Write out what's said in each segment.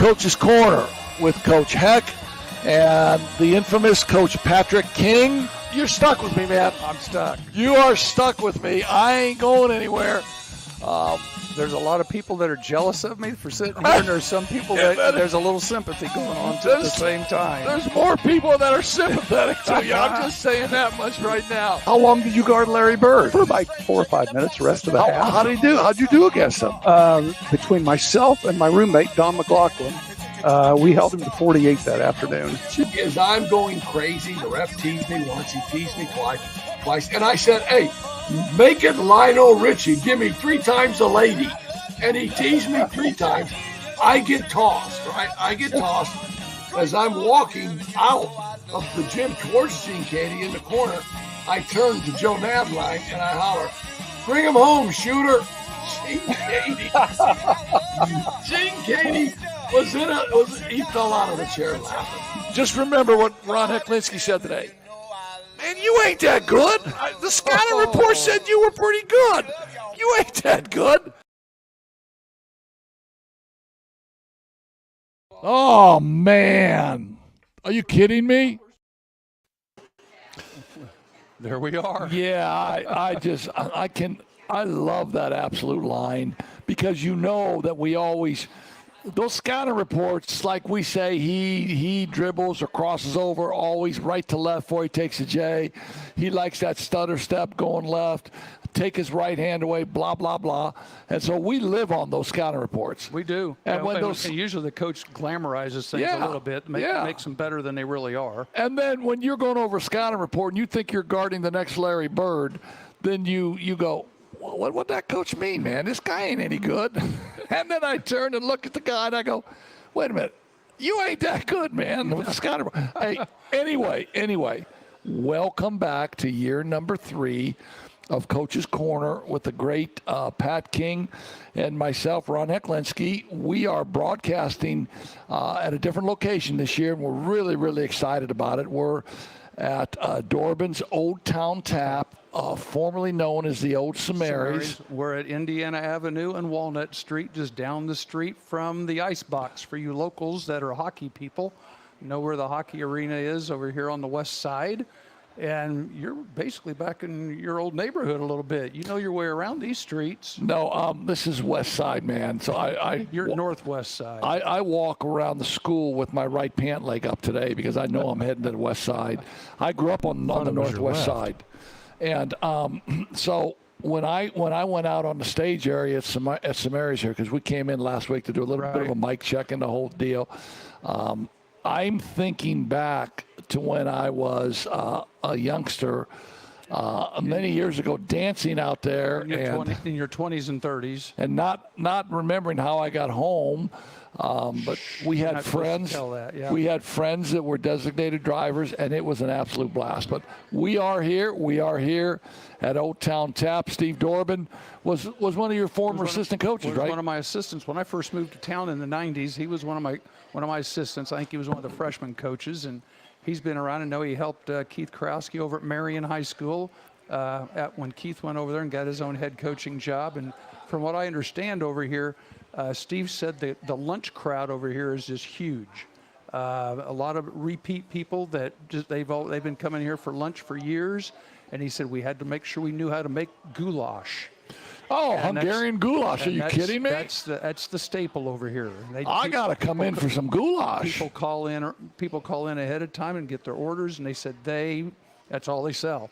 Coach's Corner with Coach Heck and the infamous Coach Patrick King. You're stuck with me, man. I'm stuck. You are stuck with me. I ain't going anywhere. There's a lot of people that are jealous of me for sitting here, and there's some people that there's a little sympathy going on at the same time. There's more people that are sympathetic to you. I'm just saying that much right now. How long did you guard Larry Bird? For about 4 or 5 minutes, the rest of the half. How'd you do? How'd you do against him? Between myself and my roommate, Don McLaughlin, we held him to 48 that afternoon. As I'm going crazy, the ref teased me once, he teased me twice, and I said, hey, make it Lionel Richie. Give me 3 times a lady. And he teased me 3 times. I get tossed, right? I get tossed. As I'm walking out of the gym towards Gene Katie in the corner, I turn to Joe Navline and I holler, bring him home, shooter. Gene Katie. Gene Katie he fell out of the chair laughing. Just remember what Ron Hecklinski said today. Man, you ain't that good. The scouting report said you were pretty good. You ain't that good. Oh, man. Are you kidding me? There we are. Yeah, I love that absolute line because you know that we always – those scouting reports, like we say, he dribbles or crosses over always right to left before he takes a J. He likes that stutter step going left, take his right hand away, blah, blah, blah. And so we live on those scouting reports. We do. And usually the coach glamorizes things a little bit, makes them better than they really are. And then when you're going over a scouting report and you think you're guarding the next Larry Bird, then you go, what that coach mean, man? This guy ain't any good. And then I turn and look at the guy and I go, wait a minute. You ain't that good, man. With the scouting report. Hey, anyway, welcome back to year number 3 of Coach's Corner with the great Pat King and myself, Ron Hecklinski. We are broadcasting at a different location this year, and we're really, really excited about it. We're at Dorbin's Old Town Tap, formerly known as the Old Samary's. We're at Indiana Avenue and Walnut Street, just down the street from the Ice Box. For you locals that are hockey people, you know where the hockey arena is over here on the west side. And you're basically back in your old neighborhood a little bit. You know your way around these streets. No, this is west side, man. So you're northwest side. I walk around the school with my right pant leg up today because I know I'm heading to the west side. I grew up on the northwest side. And so when I went out on the stage area at Samary's here, because we came in last week to do a little bit of a mic check and the whole deal, I'm thinking back to when I was a youngster many years ago, dancing out there in your 20s and 30s, and not remembering how I got home. But we had friends. We had friends that were designated drivers, and it was an absolute blast. But we are here at Old Town Tap. Steve Dorbin was one of your former assistant coaches, right? One of my assistants when I first moved to town in the 90s. He was one of my assistants. I think he was one of the freshman coaches, and he's been around. I know he helped Keith Karowski over at Marion High School when Keith went over there and got his own head coaching job. And from what I understand over here, Steve said that the lunch crowd over here is just huge. A lot of repeat people that they've been coming here for lunch for years. And he said we had to make sure we knew how to make goulash. Oh, and Hungarian goulash. Are you kidding me? That's the staple over here. I got to come in for some goulash. People call in ahead of time and get their orders, and they said that's all they sell.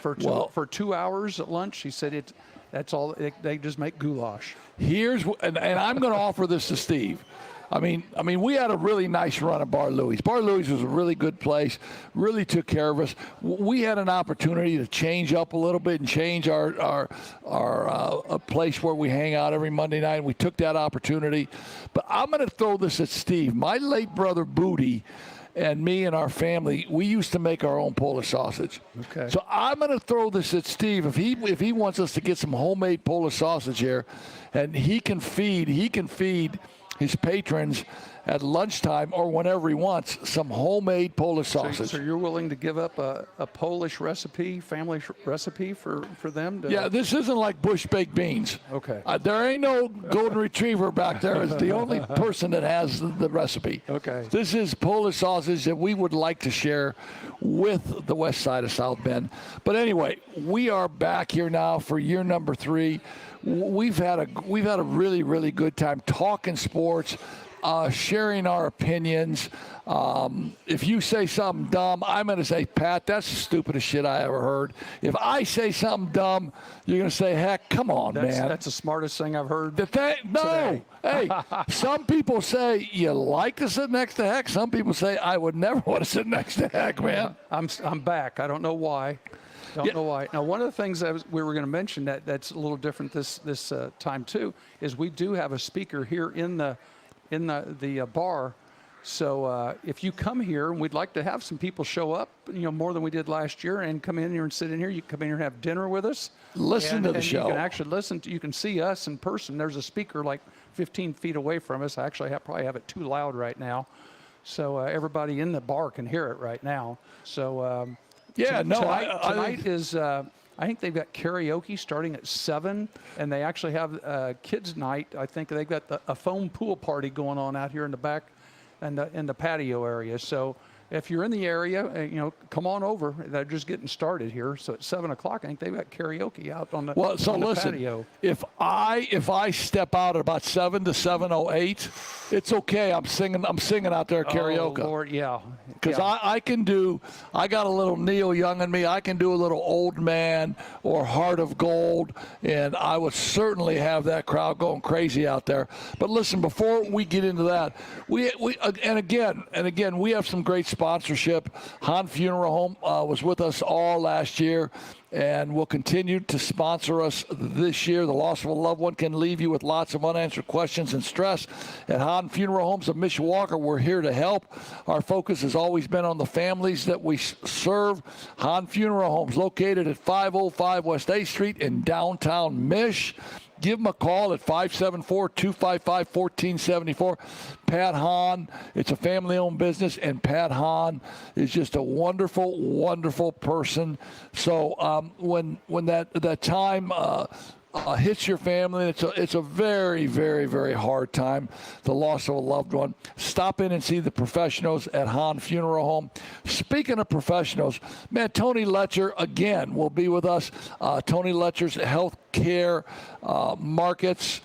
For 2 hours at lunch, he said that's all they just make goulash. And I'm going to offer this to Steve. I mean, we had a really nice run at Bar Louie's. Bar Louie's was a really good place, really took care of us. We had an opportunity to change up a little bit and change our a place where we hang out every Monday night. We took that opportunity. But I'm going to throw this at Steve. My late brother, Booty, and me and our family, we used to make our own Polish sausage. Okay. So I'm going to throw this at Steve. If he wants us to get some homemade Polish sausage here, and he can feed his patrons at lunchtime or whenever he wants some homemade Polish sausage. So you're willing to give up a Polish recipe, family recipe for them? Yeah, this isn't like bush baked beans. Okay. There ain't no golden retriever back there. It's the only person that has the recipe. Okay. This is Polish sausage that we would like to share with the west side of South Bend. But anyway, we are back here now for year number 3. We've had a really, really good time talking sports, sharing our opinions. If you say something dumb, I'm going to say, Pat, that's the stupidest shit I ever heard. If I say something dumb, you're going to say, heck, come on, man. That's the smartest thing I've heard. No. Hey, some people say you like to sit next to Heck. Some people say I would never want to sit next to Heck, man. I'm back. I don't know why. Don't know why. Now, one of the things we were going to mention that's a little different this time too is we do have a speaker here in the bar. So if you come here, and we'd like to have some people show up, more than we did last year, and come in here and sit in here. You can come in here and have dinner with us. Listen to the show. You can actually listen to. You can see us in person. There's a speaker like 15 feet away from us. I actually probably have it too loud right now, so everybody in the bar can hear it right now. So tonight is. I think they've got karaoke starting at 7, and they actually have kids' night. I think they've got a foam pool party going on out here in the back, and in the patio area. So if you're in the area, come on over. They're just getting started here. So at 7 o'clock, I think they've got karaoke out on the patio. If I step out at about 7 to 7:08, it's okay. I'm singing out there karaoke. Oh, Lord, yeah. Because I got a little Neil Young in me. I can do a little Old Man or Heart of Gold, and I would certainly have that crowd going crazy out there. But listen, before we get into that, we have some great sponsorship. Hahn Funeral Home was with us all last year and will continue to sponsor us this year. The loss of a loved one can leave you with lots of unanswered questions and stress. At Hahn Funeral Homes of Mishawaka, we're here to help. Our focus has always been on the families that we serve. Hahn Funeral Homes, located at 505 West 8th Street in downtown Mish. Give them a call at 574-255-1474. Pat Hahn, it's a family-owned business, and Pat Hahn is just a wonderful, wonderful person. So when that time hits your family, it's a very, very, very hard time, the loss of a loved one. Stop in and see the professionals at Hahn Funeral Home. Speaking of professionals, man, Tony Letcher again will be with us. Tony Letcher's Health Care Markets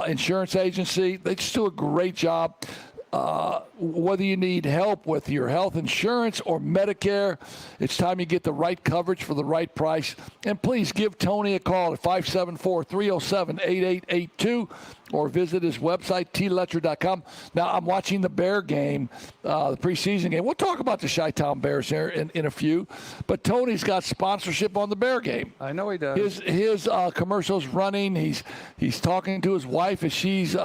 Insurance Agency. They just do a great job. Whether you need help with your health insurance or Medicare, it's time you get the right coverage for the right price. And please give Tony a call at 574-307-8882 or visit his website, tletcher.com. Now, I'm watching the Bear game, the preseason game. We'll talk about the Chi-Town Bears here in a few. But Tony's got sponsorship on the Bear game. I know he does. His commercial's running. He's talking to his wife as she's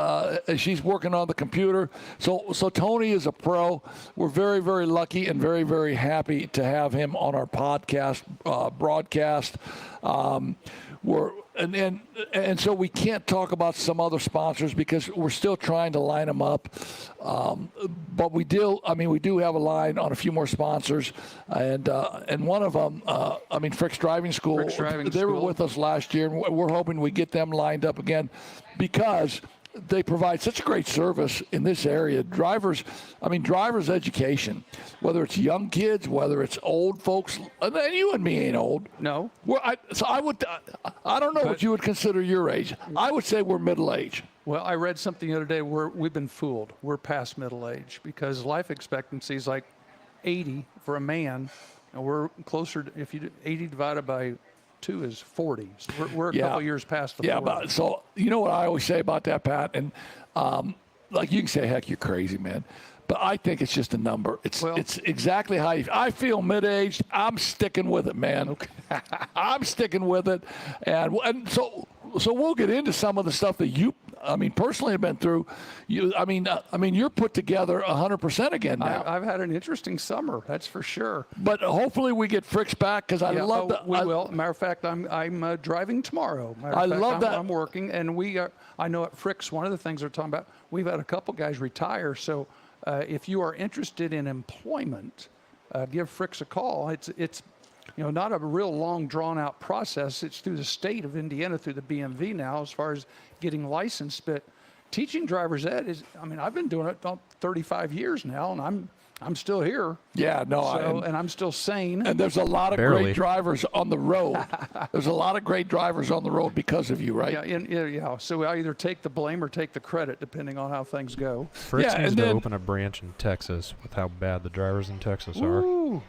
working on the computer. So Tony is a pro. We're very, very lucky and very, very happy to have him on our podcast broadcast. And so we can't talk about some other sponsors because we're still trying to line them up. But we do have a line on a few more sponsors, and one of them, Frick's Driving School. They were with us last year, and we're hoping we get them lined up again because they provide such a great service in this area. Drivers education, whether it's young kids, whether it's old folks, and you and me ain't old. No. I don't know what you would consider your age. I would say we're middle age. Well, I read something the other day where we've been fooled. We're past middle age because life expectancy is like 80 for a man, and we're closer to, if you do 80 divided by 2 is 40. So we're a couple years past the 40. Yeah, so you know what I always say about that, Pat? And like you can say, heck, you're crazy, man. But I think it's just a number. It's exactly how I feel mid-aged. I'm sticking with it, man. Okay. I'm sticking with it. And so we'll get into some of the stuff that you I mean, personally, have been through. You're put together 100% again now. I've had an interesting summer, that's for sure. But hopefully we get Fricks back because I love that. We will. Matter of fact, I'm driving tomorrow. I love that. I'm working, and I know at Fricks, one of the things they're talking about, we've had a couple guys retire. So if you are interested in employment, give Fricks a call. It's not a real long, drawn-out process. It's through the state of Indiana, through the BMV now, as far as getting licensed. But teaching driver's ed is, I've been doing it about 35 years now, and I'm still here. Yeah, no, and I'm still sane. And there's a lot of Barely. great drivers on the road. There's a lot of great drivers on the road because of you, right? Yeah. So I either take the blame or take the credit, depending on how things go. Fricks Yeah, needs and to then- open a branch in Texas with how bad the drivers in Texas are. Ooh.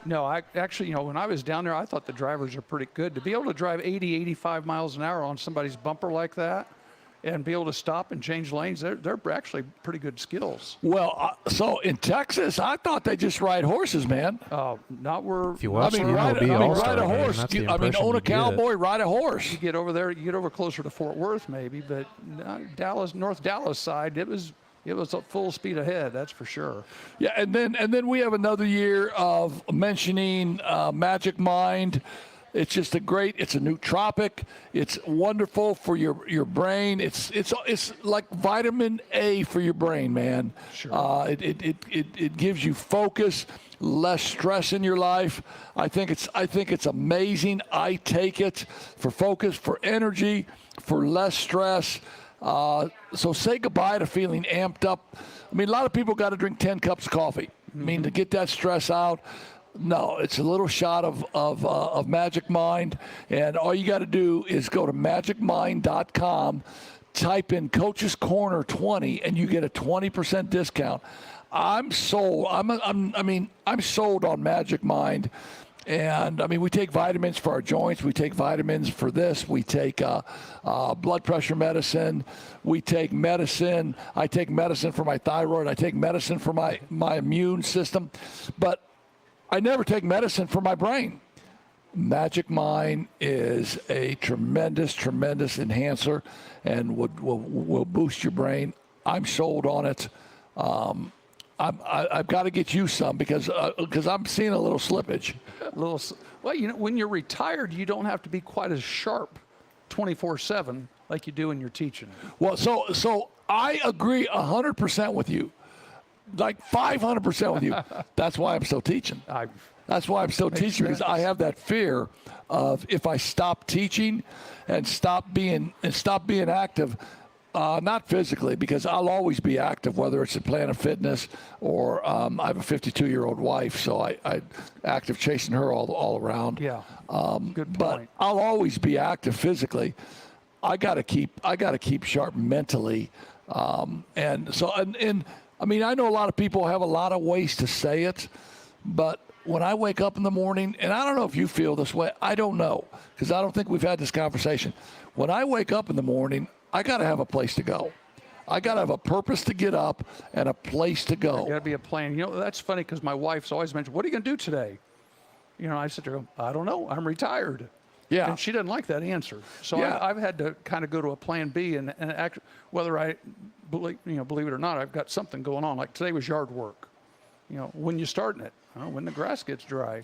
No, I actually, when I was down there, I thought the drivers are pretty good. To be able to drive 80, 85 miles an hour on somebody's bumper like that and be able to stop and change lanes, they're actually pretty good skills. Well, so in Texas, I thought they just ride horses, man. Not where If you watch the ride MLB All-Star a game, horse. that's the Own impression a you get. cowboy, ride a horse. you get over there, you get over closer to Fort Worth maybe, but North Dallas side, it was full speed ahead, that's for sure. Yeah, and then we have another year of mentioning Magic Mind. It's just it's a nootropic. It's wonderful for your brain. It's like vitamin A for your brain, man. Sure. It gives you focus, less stress in your life. I think it's amazing. I take it for focus, for energy, for less stress. So say goodbye to feeling amped up. A lot of people got to drink 10 cups of coffee. To get that stress out. No, it's a little shot of Magic Mind, and all you got to do is go to magicmind.com, type in Coach's Corner 20, and you get a 20% discount. I'm sold. I'm sold on Magic Mind. And we take vitamins for our joints. We take vitamins for this. We take blood pressure medicine. We take medicine. I take medicine for my thyroid. I take medicine for my immune system. But I never take medicine for my brain. Magic Mind is a tremendous, tremendous enhancer and will boost your brain. I'm sold on it. I've got to get you some because I'm seeing a little slippage. Well, when you're retired, you don't have to be quite as sharp 24/7 like you do when you're teaching. Well, so I agree 100% with you, like 500% with you. That's why I'm still teaching. That's why I'm still teaching, because I have that fear of if I stop teaching and stop being active. Not physically, because I'll always be active, whether it's at Planet Fitness or I have a 52-year-old wife, so I active chasing her all around. Yeah. Good point. But I'll always be active physically. I gotta keep sharp mentally, and I know a lot of people have a lot of ways to say it, but when I wake up in the morning, and I don't know if you feel this way, I don't know, because I don't think we've had this conversation. When I wake up in the morning, I got to have a place to go. I got to have a purpose to get up and a place to go. Got to be a plan. That's funny because my wife's always mentioned, "What are you going to do today?" I said to her, "I don't know. I'm retired." Yeah. And she doesn't like that answer. So Yeah. I've had to kind of go to a plan B and act, whether I believe it or not, I've got something going on. Like today was yard work. When you starting it? When the grass gets dry.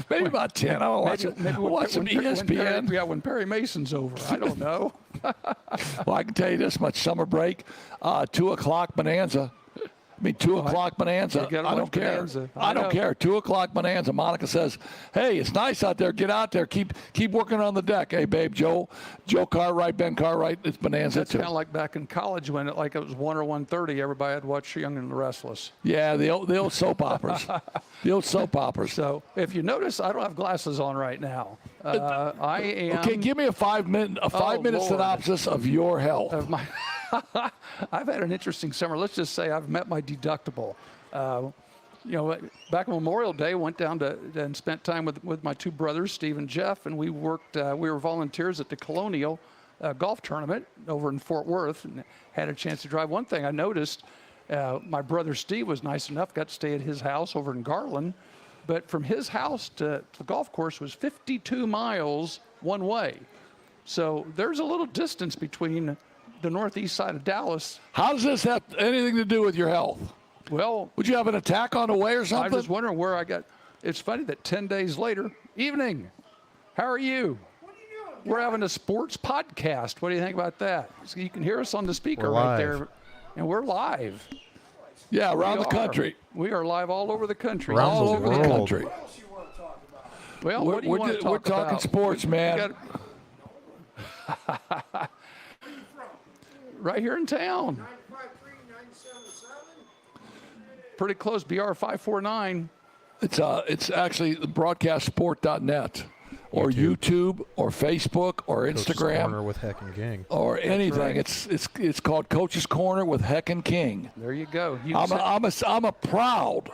Maybe about 10. I'll watch it. Maybe We'll watch some ESPN. When Perry Mason's over. I don't know. Well, I can tell you this much: summer break, 2 o'clock bonanza. 2 o'clock bonanza. You gotta I watch don't care. Bonanza. I don't know. care. 2 o'clock bonanza. Monica says, "Hey, it's nice out there. Get out there. Keep working on the deck." Hey, babe, Joe Cartwright, Ben Cartwright. It's bonanza That's too. kind of like back in college when it was 1 or 1:30. Everybody had watched Young and the Restless. Yeah, the old soap operas. The old soap operas. So if you notice, I don't have glasses on right now. I am. Okay, give me a 5-minute Lord. synopsis of your health. Of my I've had an interesting summer. Let's just say I've met my deductible. Back on Memorial Day, went down and spent time with my two brothers, Steve and Jeff, and we worked. We were volunteers at the Colonial golf tournament over in Fort Worth, and had a chance to drive. One thing I noticed, my brother Steve was nice enough, got to stay at his house over in Garland, but from his house to the golf course was 52 miles one way. So there's a little distance between the northeast side of Dallas. How does this have anything to do with your health? Well, Would you have an attack on the way or I something? was wondering where I got. It's funny that 10 days later, evening, how are you? We're having a sports podcast. What do you think about that? So you can hear us on the speaker We're right live. there, and we're live. Yeah, around We the are. country. We are live all over the country. Around All the over the world. country. Well, what do you want to talk we're talking about? sports, man. Right here in town. Pretty close, BR 549. It's actually broadcastsport.net or YouTube or Facebook or Coach's Instagram Corner with Heck and King. or anything. right. It's called Coach's Corner with Heck and King. There you go. You I'm said- a proud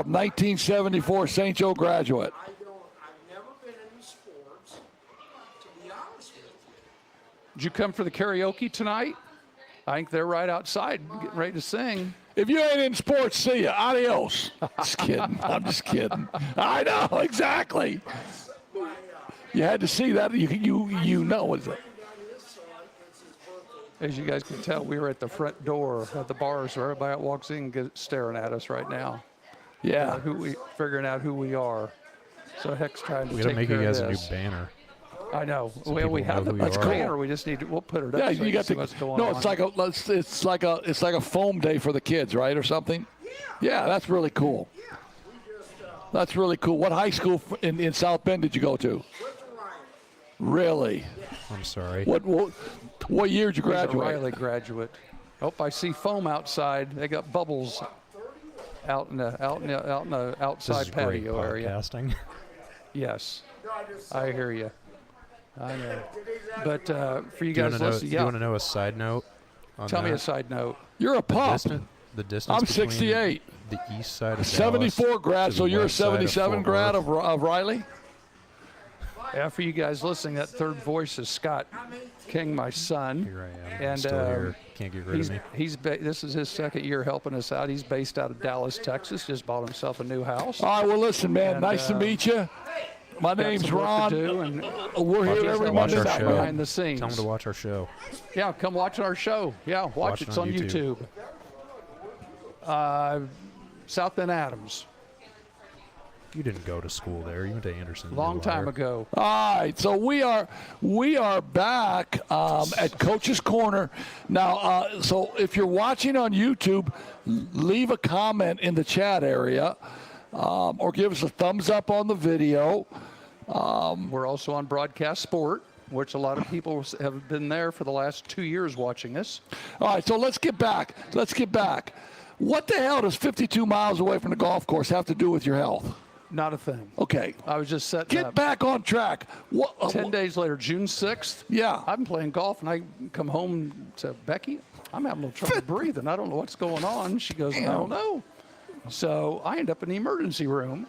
1974 St. Joe graduate. I've never been in sports, to be honest with you. Did you come for the karaoke tonight? I think they're right outside getting ready to sing. If you ain't in sports, see ya. Adios. Just kidding. I'm just kidding. I know exactly. You had to see that. You know it's a, As you guys can tell, we were at the front door of the bar, so everybody that walks in gets staring at us right now. yeah. Figuring out who we are. So Heck's trying to We gotta take make care you guys of a new this. banner. I know. so Well, we people have know the who you are. banner. We just need to. We'll put it up. Yeah, so you got see the. what's going No, on. it's like a foam day for the kids, right, or something. Yeah, that's really cool. That's really cool. What high school in South Bend did you go to? Really? I'm sorry. What year did you He's a graduate? Riley graduate. Oh, I see foam outside. They got bubbles out in the This outside is great patio area. podcasting. Yes, I hear you. I know. But for you Do you guys want to know? listening, Do you yeah. want to know a side note? On Tell me that? a side note. You're a pup. The distance. I'm between 68. The east side of 74 Dallas grad, to so the you're a west side of 77 Fort grad Worth. of Riley? Yeah, for you guys listening, that third voice is Scott King, my son. Here I am. And, I'm still here. Can't get rid of me. This is his second year helping us out. He's based out of Dallas, Texas. Just bought himself a new house. All right, well, listen, man, And, nice to meet you. My Got name's some work Ron. to do, and We're Watch here us every watch Monday our night, show. man. behind the scenes. Tell them to watch our show. Yeah, come watch our show. Yeah, watch it it's on on YouTube. South Bend Adams, You didn't go to school there. You went to Anderson. you long time liar. ago. All right, so we are back at Coach's Corner now. So if you're watching on YouTube, leave a comment in the chat area, or give us a thumbs up on the video. We're also on Broadcast Sport, which a lot of people have been there for the last 2 years watching us. All right, so let's get back. What the hell does 52 miles away from the golf course have to do with your health? Not a thing. Okay, I was just setting get up. back on track. What? 10 days later, June 6th, Yeah. I've been playing golf, and I come home to Becky. I'm having a little trouble breathing. I don't know what's going on. She goes, I don't know. So I end up in the emergency room,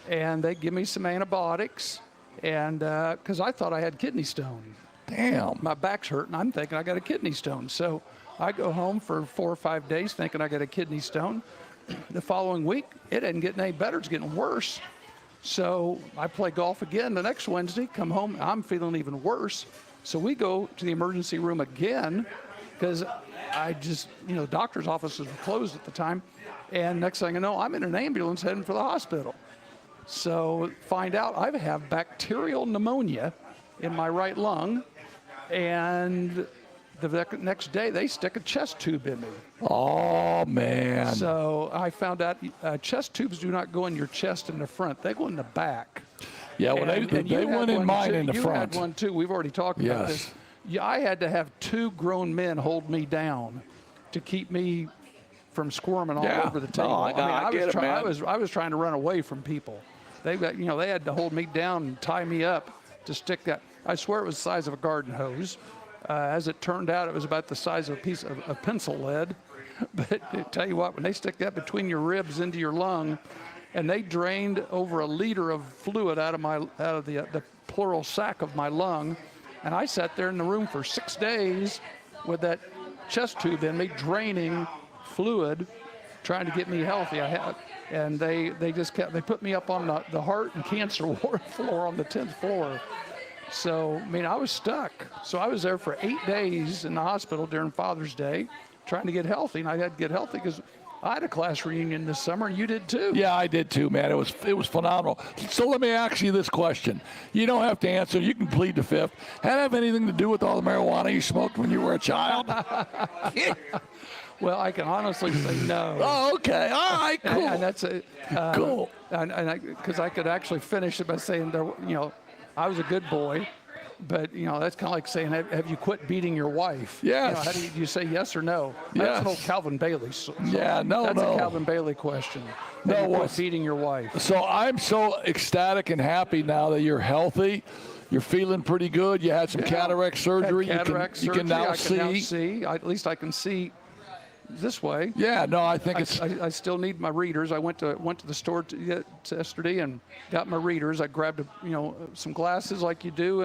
and they give me some antibiotics, and because I thought I had kidney stone. Damn. My back's hurting. I'm thinking I got a kidney stone. So I go home for 4 or 5 days thinking I got a kidney stone. The following week, it isn't getting any better. It's getting worse. So I play golf again the next Wednesday, come home, I'm feeling even worse. So we go to the emergency room again because I just, the doctor's offices were closed at the time. And next thing I know, I'm in an ambulance heading for the hospital. So find out I have bacterial pneumonia in my right lung. And the next day, they stick a chest tube in me. Oh man. So I found out chest tubes do not go in your chest in the front; they go in the back. Yeah, well, And they you went had in one mine too. in the you front. had one too. We've already talked about Yes. this. Yeah, I had to have 2 grown men hold me down to keep me from squirming all Yeah. over the No, table. I get it, man. I was trying to run away from people. They had to hold me down and tie me up to stick that. I swear it was the size of a garden hose. As it turned out, it was about the size of a piece of pencil lead. But I tell you what, when they stick that between your ribs into your lung, and they drained over a liter of fluid out of the pleural sac of my lung, and I sat there in the room for 6 days with that chest tube in me, draining fluid, trying to get me healthy. And they put me up on the heart and cancer ward floor on the 10th floor. So, I mean, I was stuck. So I was there for 8 days in the hospital during Father's Day trying to get healthy. And I had to get healthy because I had a class reunion this summer, and you did too. Yeah, I did too, man. It was phenomenal. So let me ask you this question. You don't have to answer. You can plead the fifth. Had it have anything to do with all the marijuana you smoked when you were a child? Well, I can honestly say no. Oh, okay. All right, cool. And that's it. Cool. And because I could actually finish it by saying, I was a good boy. But, that's kind of like saying, have you quit beating your wife? Yes. How do you say yes or no? That's Yes. an old Calvin Bailey. Yeah, no. That's a Calvin Bailey question. No, Have you quit what's- beating your wife? So I'm so ecstatic and happy now that you're healthy. You're feeling pretty good. You had some cataract surgery. Had cataract you surgery. can now I see. can now see. At least I can see this way. Yeah, no, I think it's. I still need my readers. I went to the store yesterday and got my readers. I grabbed some glasses like you do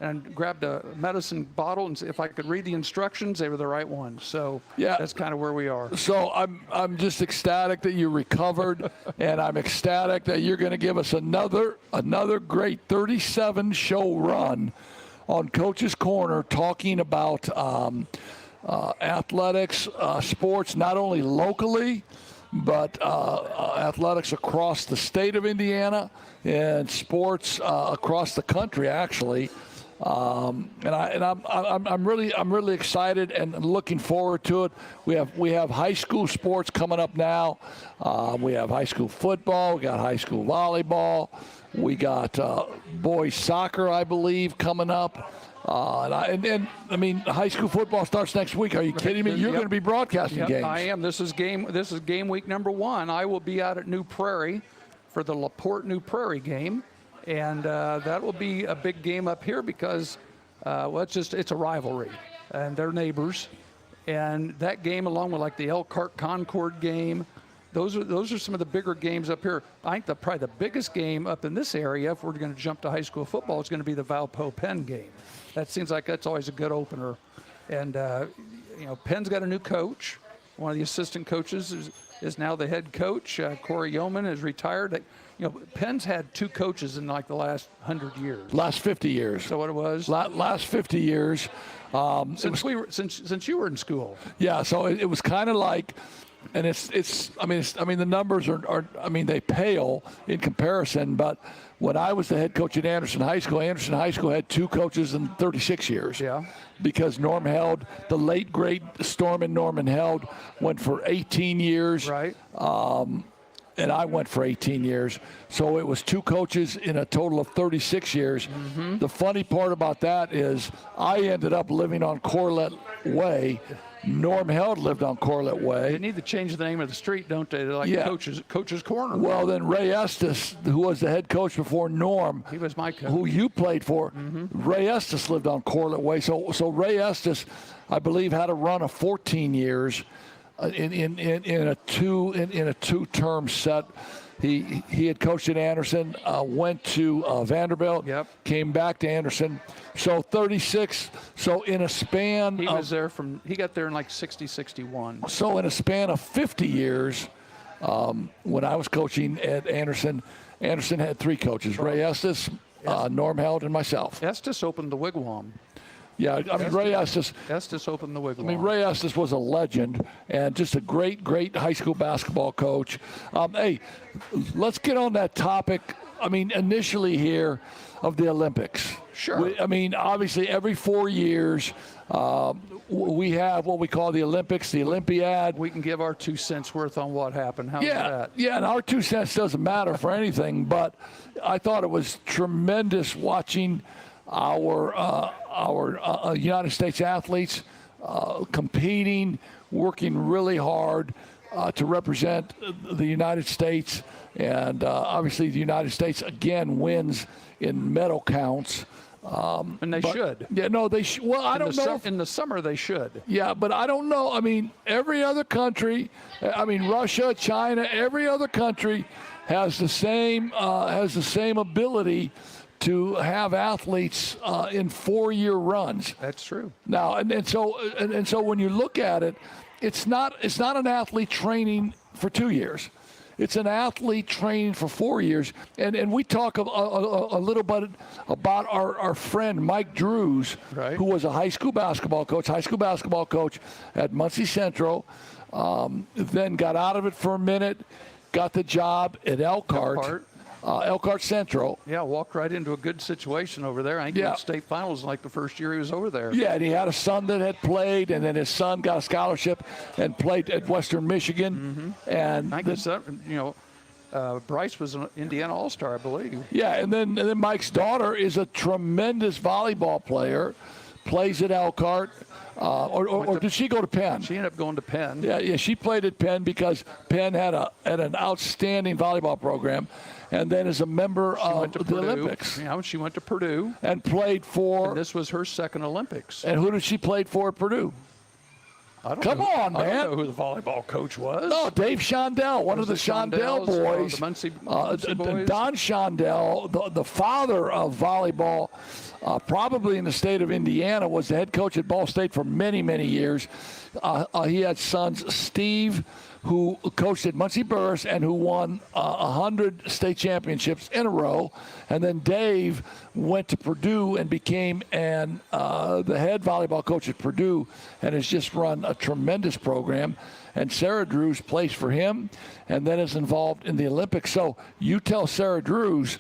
and grabbed a medicine bottle, and if I could read the instructions, they were the right ones. So Yeah. that's kind of where we are. So I'm just ecstatic that you recovered, and I'm ecstatic that you're going to give us another great 37 show run on Coach's Corner, talking about athletics, sports, not only locally, but athletics across the state of Indiana and sports across the country, actually. I'm really excited and looking forward to it. We have high school sports coming up now. We have high school football. We got high school volleyball. We got boys soccer, I believe, coming up. I mean, high school football starts next week. Are you kidding me? You're Yep. going to be broadcasting Yep, games. I am. This is game week number 1. I will be out at New Prairie for the LaPorte New Prairie game, and that will be a big game up here because it's a rivalry, and they're neighbors, and that game, along with like the Elkhart Concord game, those are some of the bigger games up here. I think probably the biggest game up in this area, if we're going to jump to high school football, is going to be the Valpo Penn game. That seems like that's always a good opener, and Penn's got a new coach. One of the assistant coaches is now the head coach. Corey Yeoman is retired. Penn's had 2 coaches in like the last 100 years. Last 50 years. So what it was? Last 50 years. Since you were in school. Yeah, so it was kind of like, and the numbers are they pale in comparison, but when I was the head coach at Anderson High School had 2 coaches in 36 years. Yeah. Because Norm Held, the late great Stormin' Norman Held, went for 18 years. Right. And I went for 18 years. So it was 2 coaches in a total of 36 years. Mm-hmm. The funny part about that is I ended up living on Corlett Way. Norm Held lived on Corlett Way. They need to change the name of the street, don't they? They're like Yeah. Coach's Corner. Well, then Ray Estes, who was the head coach before Norm, He was my coach. who you played for, Ray Estes lived on Corlett Way. So Ray Estes, I believe, had a run of 14 years in a 2-term set. He had coached at Anderson, went to Vanderbilt, Yep. came back to Anderson. So 36. So in a span He of was there he got there in like 60, 61. So in a span of 50 years, when I was coaching at Anderson, Anderson had 3 coaches: Ray Estes, Norm Held, and myself. Estes opened the Wigwam. Yeah, Ray Estes. Estes opened the Wigwam. Ray Estes was a legend and just a great high school basketball coach. Hey, let's get on that topic. Initially here of the Olympics. Sure. Obviously every 4 years we have what we call the Olympics, the Olympiad. We can give our 2 cents worth on what happened. How's that? Yeah, and our 2 cents doesn't matter for anything, but I thought it was tremendous watching our United States athletes competing, working really hard to represent the United States. And obviously the United States, again, wins in medal counts. And they should. Yeah, no, they should. Well, I don't know. In the summer, they should. Yeah, but I don't know. Every other country, Russia, China, every other country has the same ability to have athletes in 4-year runs. That's true. Now, and so when you look at it, it's not an athlete training for 2 years. it's an athlete training for 4 years. And we talk a little bit about our friend Mike Drews, Right. who was a high school basketball coach at Muncie Central, then got out of it for a minute, got the job at Elkhart Central. Yeah, walked right into a good situation over there. I think he Yeah. went state finals like the first year he was over there. Yeah, and he had a son that had played, and then his son got a scholarship and played at Western Michigan. And I think it's that, Bryce was an Indiana All-Star, I believe. yeah, and then Mike's daughter is a tremendous volleyball player, plays at Elkhart, or did she go to Penn? She ended up going to Penn. Yeah, she played at Penn because Penn had an outstanding volleyball program, and then is a member She went of to the Purdue. Olympics Yeah, she went to Purdue. and played for. And this was her second Olympics. And who did she play for at Purdue? I don't Come know, on, I man. don't know who the volleyball coach was. No, Dave Shondell, one of the Was it Shondell Shondell's, boys. the Muncie boys? Don Shondell, the father of volleyball, probably in the state of Indiana, was the head coach at Ball State for many, many years. He had sons, Steve, who coached at Muncie Burris and who won 100 state championships in a row. And then Dave went to Purdue and became the head volleyball coach at Purdue and has just run a tremendous program. And Sarah Drews plays for him and then is involved in the Olympics. So you tell Sarah Drews,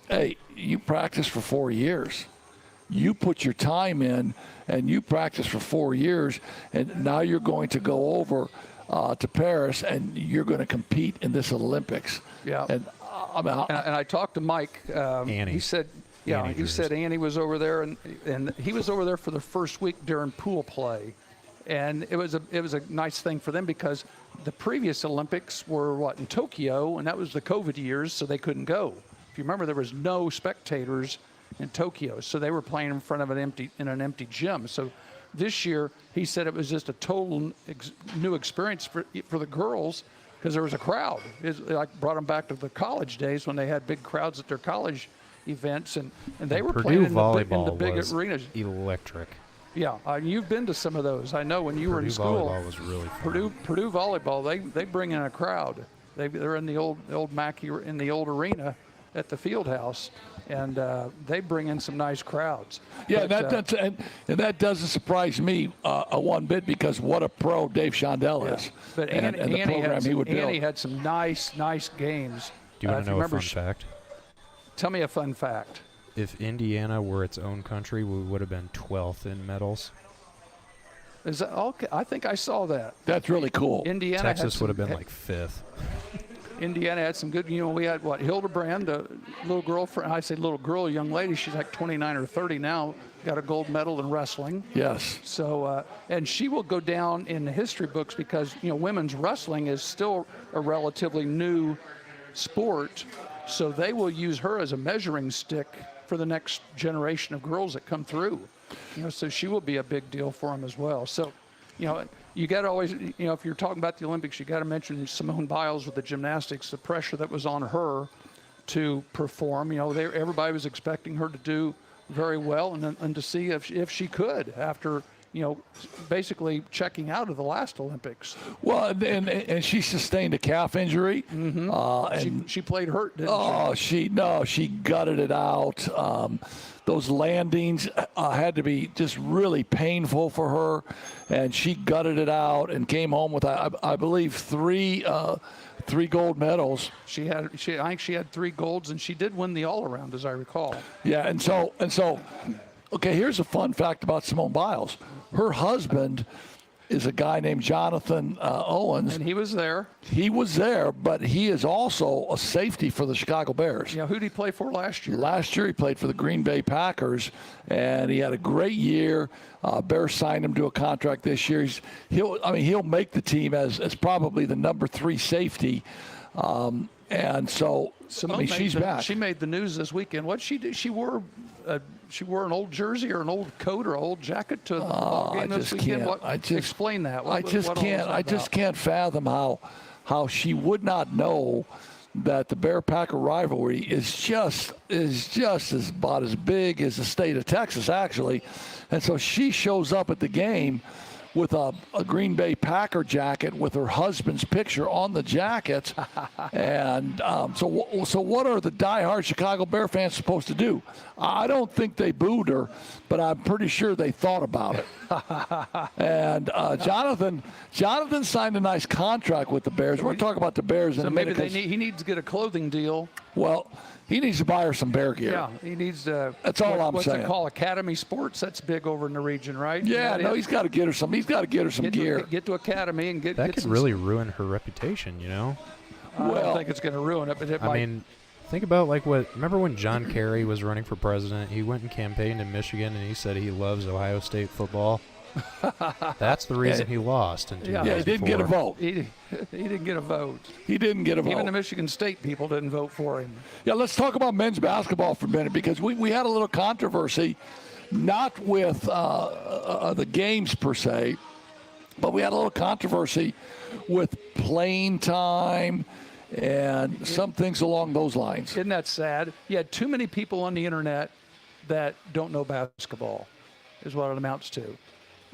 hey, you practice for 4 years. You put your time in and you practice for 4 years, and now you're going to go over to Paris and you're going to compete in this Olympics. Yeah. And I mean, And I talked to Mike. Annie. He said, yeah, Annie he Drews. said Annie was over there, and he was over there for the first week during pool play. And it was a nice thing for them because the previous Olympics were in Tokyo, and that was the COVID years, so they couldn't go. If you remember, there was no spectators in Tokyo, so they were playing in front of an empty gym. So this year, he said it was just a total new experience for the girls because there was a crowd. It like brought them back to the college days when they had big crowds at their college events, and they were Purdue playing in the volleyball big was arenas. electric. Yeah, you've been to some of those. I know when you were in Purdue school. volleyball was really fun. Purdue volleyball, they bring in a crowd. They're in the old Mackey in the old arena at the field house, and they bring in some nice crowds. yeah, But, and that doesn't surprise me one bit because what a pro Dave Shondell is. But and the program he would build. Annie had some nice games. Do you want if to know a remember, fun fact? Tell me a fun fact. If Indiana were its own country, we would have been 12th in medals. Is that okay? I think I saw that. That's really cool. Indiana Texas would have been had like 5th. Indiana had some good. We had Hildebrand, a little girl. I say little girl, a young lady. She's like 29 or 30 now. Got a gold medal in wrestling. Yes. So, and she will go down in the history books because women's wrestling is still a relatively new sport. So they will use her as a measuring stick for the next generation of girls that come through. So she will be a big deal for them as well. So, you got to always, if you're talking about the Olympics, you got to mention Simone Biles with the gymnastics, the pressure that was on her to perform. Everybody was expecting her to do very well and to see if she could after, basically checking out of the last Olympics. Well, and she sustained a calf injury. Mm-hmm. And She played hurt, didn't she? she gutted it out. Those landings had to be just really painful for her, and she gutted it out and came home with, I believe, three gold medals. I think she had 3 golds, and she did win the all-around, as I recall. Yeah, and so, okay, here's a fun fact about Simone Biles. Her husband is a guy named Jonathan Owens. And he was there. He was there, but he is also a safety for the Chicago Bears. Who did he play for last year? Last year he played for the Green Bay Packers, and he had a great year. Bears signed him to a contract this year. He'll make the team as probably the number 3 safety. And so, Simone she's back. She made the news this weekend. What she did? She wore an old jersey or an old coat or an old jacket to the ball game this weekend. Explain that. I just can't fathom how she would not know that the Bear-Packer rivalry is just about as big as the state of Texas, actually. And so she shows up at the game with a Green Bay Packer jacket with her husband's picture on the jacket. And so what are the diehard Chicago Bear fans supposed to do? I don't think they booed her, but I'm pretty sure they thought about it. And Jonathan signed a nice contract with the Bears. We're talking about the Bears in So a maybe minute. he needs to get a clothing deal. Well, he needs to buy her some Bear gear. Yeah, he needs to. That's all I'm what's saying. it called? Academy Sports. That's big over in the region, right? Yeah, Isn't no, that he's it? got to get her some. He's got to get her some gear. Get to Academy and get. That get could some, really ruin her reputation, you know? I Well- don't think it's going to ruin it, but it I might. mean, think about remember when John Kerry was running for president? He went and campaigned in Michigan and he said he loves Ohio State football. That's the reason he lost in 2004. Yeah, he didn't get a vote. he didn't get a vote. He didn't get a vote. Even the Michigan State people didn't vote for him. Yeah, let's talk about men's basketball for a minute because we had a little controversy, not with the games per se, but we had a little controversy with playing time and some things along those lines. Isn't that sad? You had too many people on the internet that don't know basketball, is what it amounts to.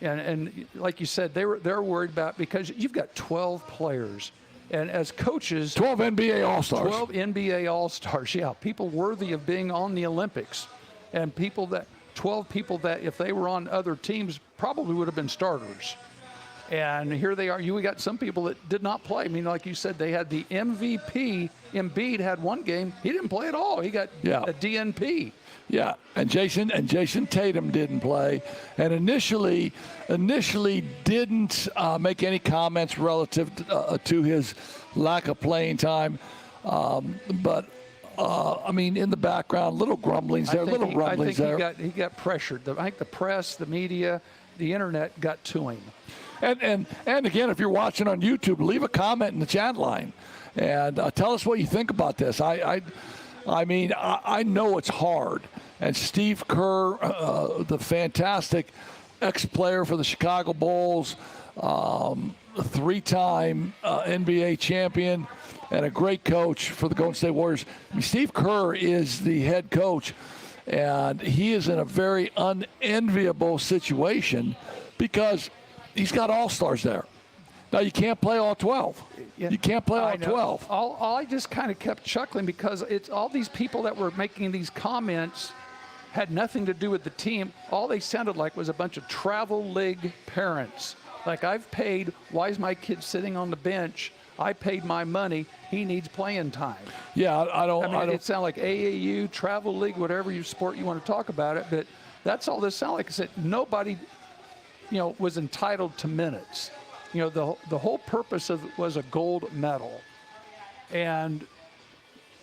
And like you said, they're worried about, because you've got 12 players, and as coaches, 12 NBA All-Stars. 12 NBA All-Stars, yeah, people worthy of being on the Olympics, and 12 people that if they were on other teams probably would have been starters. And here they are. We got some people that did not play. I mean, like you said, they had the MVP. Embiid had one game. He didn't play at all. He got a DNP. Yeah, and Jason Tatum didn't play, and initially didn't make any comments relative to his lack of playing time. But I mean, in the background, little grumblings there, little rumblings there. I think he got pressured. I think the press, the media, the internet got to him. And again, if you're watching on YouTube, leave a comment in the chat line, and tell us what you think about this. I mean, I know it's hard. And Steve Kerr, the fantastic ex-player for the Chicago Bulls, three-time NBA champion, and a great coach for the Golden State Warriors. I mean, Steve Kerr is the head coach, and he is in a very unenviable situation because he's got all-stars there. Now, you can't play all 12. You can't play all 12. I just kind of kept chuckling because it's all these people that were making these comments had nothing to do with the team. All they sounded like was a bunch of travel league parents. Like, I've paid, why is my kid sitting on the bench? I paid my money. He needs playing time. Yeah, I don't. It sounded like AAU, travel league, whatever sport you want to talk about it, but that's all this sounded like. I said nobody, was entitled to minutes. The whole purpose of it was a gold medal. And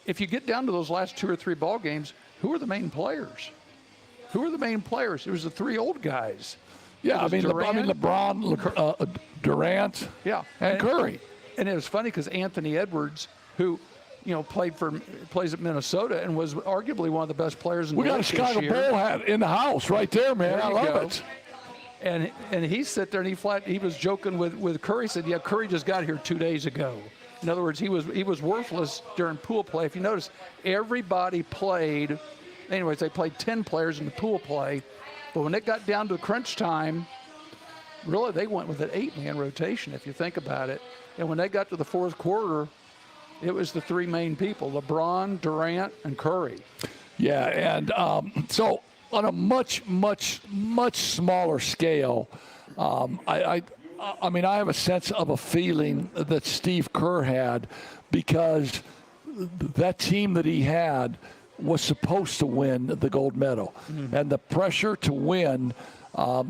if you get down to those last 2 or 3 ball games, who are the main players? Who are the main players? It was the 3 old guys. Yeah, I mean, LeBron, Durant, and Curry. And it was funny because Anthony Edwards, who, plays at Minnesota and was arguably one of the best players in the league. We got a Chicago Bull hat in the house right there, man. I love it. And he sat there and he was joking with Curry. He said, "Yeah, Curry just got here 2 days ago." In other words, he was worthless during pool play. If you notice, everybody played. Anyways, they played 10 players in the pool play, but when it got down to crunch time, really they went with an 8-man rotation. If you think about it, and when they got to the fourth quarter, it was the 3 main people: LeBron, Durant, and Curry. Yeah, and so on a much smaller scale, I mean, I have a sense of a feeling that Steve Kerr had because that team that he had was supposed to win the gold medal, and the pressure to win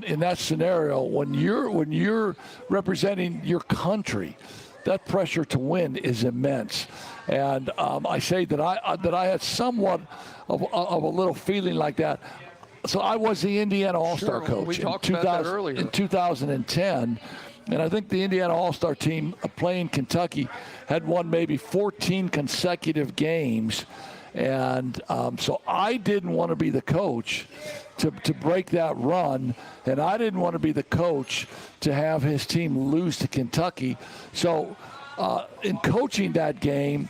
in that scenario, when you're representing your country, that pressure to win is immense. And I say that I had somewhat of a little feeling like that. So I was the Indiana All-Star coach we talked about that earlier. in 2010. And I think the Indiana All-Star team playing Kentucky had won maybe 14 consecutive games. And so I didn't want to be the coach to break that run, and I didn't want to be the coach to have his team lose to Kentucky. So in coaching that game,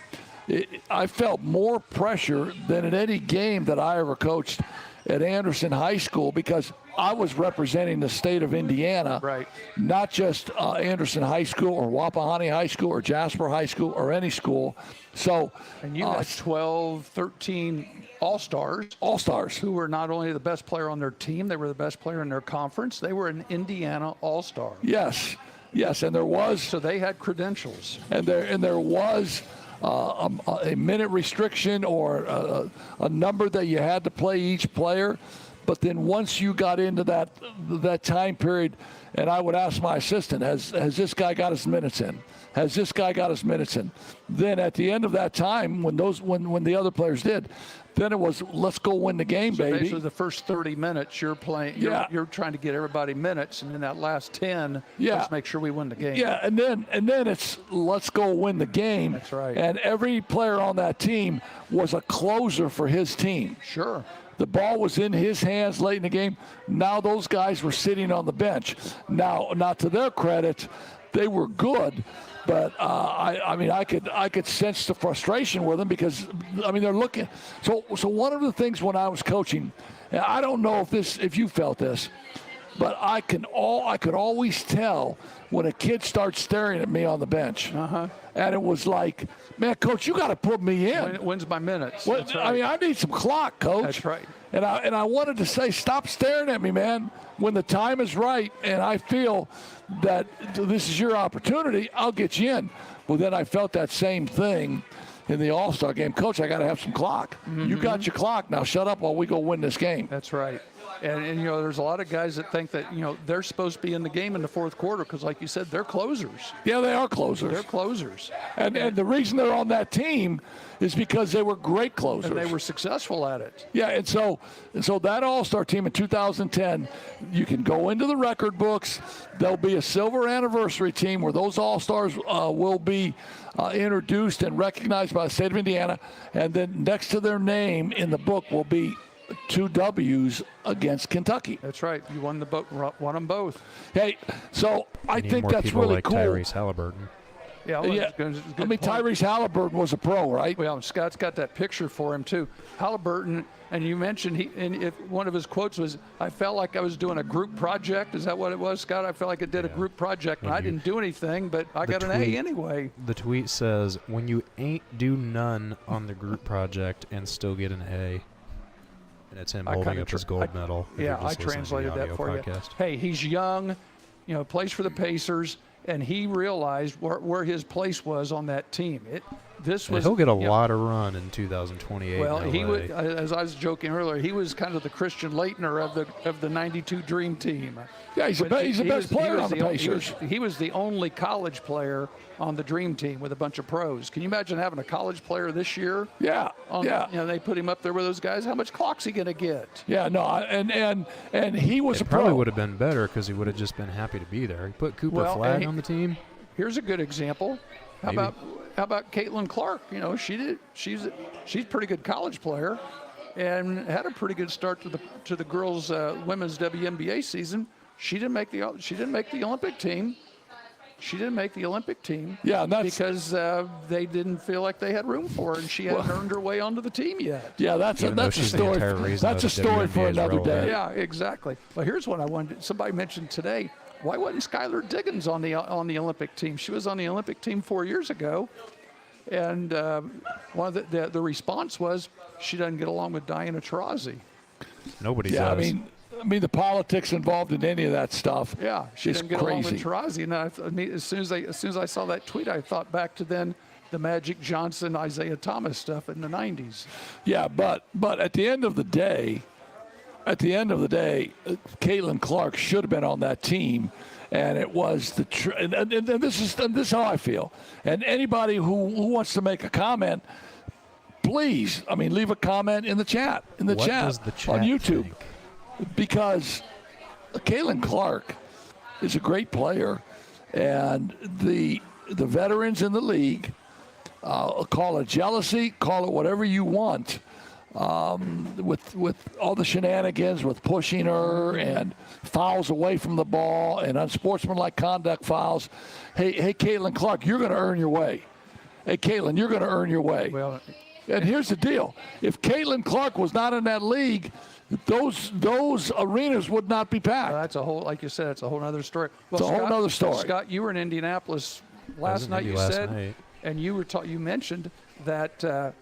I felt more pressure than in any game that I ever coached. at Anderson High School because I was representing the state of Indiana, Right. not just Anderson High School or Wapahani High School or Jasper High School or any school. So, And you had 12, 13 All-Stars. All-Stars. Who were not only the best player on their team, they were the best player in their conference. They were an Indiana All-Star. Yes, and there was So they had credentials. and there was a minute restriction or a number that you had to play each player. But then once you got into that time period, and I would ask my assistant, has this guy got his minutes in? Has this guy got his minutes in? Then at the end of that time, when the other players did, then it was let's go win the game, So baby. basically the first 30 minutes you're playing, you're trying to get everybody minutes, and in that last 10, let's make sure we win the game. Yeah, and then it's let's go win the game. That's right. And every player on that team was a closer for his team. Sure. The ball was in his hands late in the game. Now those guys were sitting on the bench. Now, not to their credit, they were good, but I could sense the frustration with them because they're looking. So one of the things when I was coaching, and I don't know if you felt this, but I could always tell when a kid starts staring at me on the bench, and it was like, man, coach, you got to put me in. Wins my minutes. Well, That's right. I need some clock, coach. That's right. And I wanted to say, stop staring at me, man. When the time is right and I feel that this is your opportunity, I'll get you in. Well, then I felt that same thing in the All-Star game. Coach, I got to have some clock. You got your clock. Now shut up while we go win this game. That's right. And there's a lot of guys that think that, they're supposed to be in the game in the fourth quarter because, like you said, they're closers. Yeah, they are closers. They're closers. And the reason they're on that team is because they were great closers. And they were successful at it. Yeah, and so that All-Star team in 2010, you can go into the record books. There'll be a silver anniversary team where those All-Stars will be introduced and recognized by the state of Indiana. And then next to their name in the book will be 2 W's against Kentucky. That's right. You won them both. Hey, so I Need think more that's people really like cool. Tyrese Halliburton. Yeah. Yeah. Tyrese Halliburton was a pro, right? Well, Scott's got that picture for him too. Halliburton, and you mentioned one of his quotes was, "I felt like I was doing a group project." Is that what it was, Scott? I felt like I did a group project, and I didn't do anything, but I got an A anyway. The tweet says, "When you ain't do none on the group project and still get an A." And it's him holding up his gold medal. if Yeah, you're I just listening to the translated that audio for podcast. you. Hey, he's young, plays for the Pacers, and he realized where his place was on that team. He'll get a lot of run in 2028. Well, in he LA. would, as I was joking earlier, he was kind of the Christian Laettner of the '92 Dream Team. Yeah, he's the best player on the Pacers. He was the only college player on the Dream Team with a bunch of pros. Can you imagine having a college player this year? Yeah, They put him up there with those guys. How much clock's he going to get? Yeah, no, and he was It a pro. probably would have been better because he would have just been happy to be there. He put Cooper Flag on the team. Here's a good example. How about Caitlin Clark? She's a pretty good college player, and had a pretty good start to the girls' women's WNBA season. She didn't make the Olympic team. She didn't make the Olympic team. Yeah, and that's because they didn't feel like they had room for her, and she hadn't earned her way onto the team yet. Yeah, that's a she's the story. entire reason That's a that story for WNBA is another day. relevant. Yeah, exactly. Well, here's what I wanted. Somebody mentioned today. Why wasn't Skylar Diggins on the Olympic team? She was on the Olympic team 4 years ago, and one of the response was she doesn't get along with Diana Taurasi. Nobody Yeah, does. I mean the politics involved in any of that stuff. Yeah, she is didn't get along with crazy. Taurasi. And as soon as I saw that tweet, I thought back to then the Magic Johnson, Isaiah Thomas stuff in the '90s. Yeah, but at the end of the day, Caitlin Clark should have been on that team, and it was and this is how I feel. And anybody who wants to make a comment, please, leave a comment in the chat What does the chat on YouTube, think? because Caitlin Clark is a great player, and the veterans in the league, call it jealousy, call it whatever you want. With all the shenanigans with pushing her and fouls away from the ball and unsportsmanlike conduct fouls. Hey, Caitlin Clark, you're going to earn your way. Hey, Caitlin, you're going to earn your way. Well, And here's the deal: if Caitlin Clark was not in that league, those arenas would not be packed. That's a whole, like you said, it's a whole other story. Well, It's a whole nother story. Scott, you were in Indianapolis I was last in night. Indy You last said, night. and you mentioned that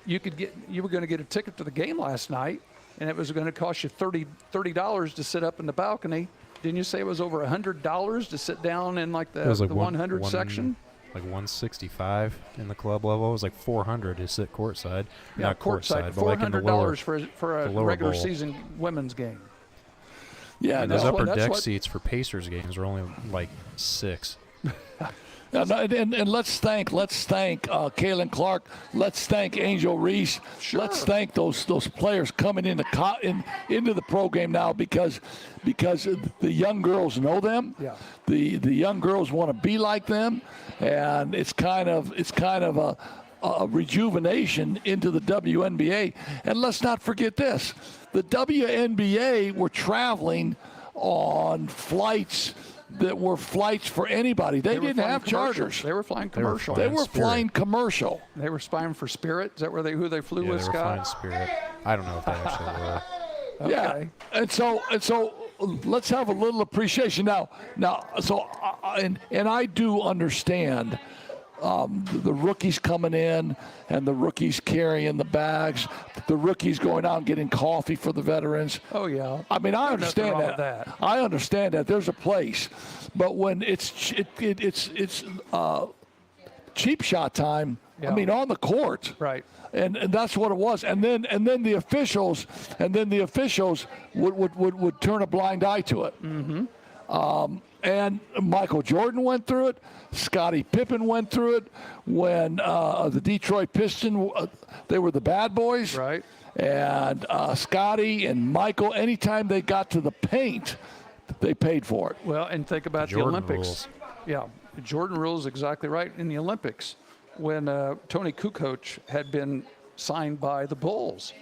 you were going to get a ticket to the game last night, and it was going to cost you $30 to sit up in the balcony. Didn't you say it was over $100 to sit down in like It was like the 100 section? Like 165 in the club level. It was like 400 to sit courtside. Yeah, Not courtside, but like in the $400 lower. for a the lower regular bowl. season women's game. Yeah, And no. those upper that's deck what- seats for Pacers games were only like 6. And let's thank Caitlin Clark. Let's thank Angel Reese. Sure. Let's thank those players coming into the pro game now because the young girls know them. Yeah. The young girls want to be like them, and it's kind of a rejuvenation into the WNBA. And let's not forget this: the WNBA were traveling on flights that were flights for anybody. They were didn't flying have commercial. charters. They were flying They were commercial. They flying were Spirit. flying commercial. They were spying for Spirit. Is that who they flew Yeah, with, they were Scott? flying Spirit. I don't know if they actually were. Yeah, Okay. and so let's have a little appreciation now. So and I do understand the rookies coming in and the rookies carrying the bags, the rookies going out and getting coffee for the veterans. Oh, yeah. I mean, I Nothing understand wrong that. with that. I understand that. There's a place, but when it's cheap shot time, Yeah. I mean, on the court, Right. and that's what it was. And then the officials would turn a blind eye to it. Mm-hmm. And Michael Jordan went through it. Scottie Pippen went through it when the Detroit Pistons, they were the bad boys. Right. And Scottie and Michael, anytime they got to the paint, they paid for it. Well, and think about the Jordan Olympics. rules. Yeah, Jordan rules exactly right. In the Olympics, when Tony Kukoc had been signed by the Bulls,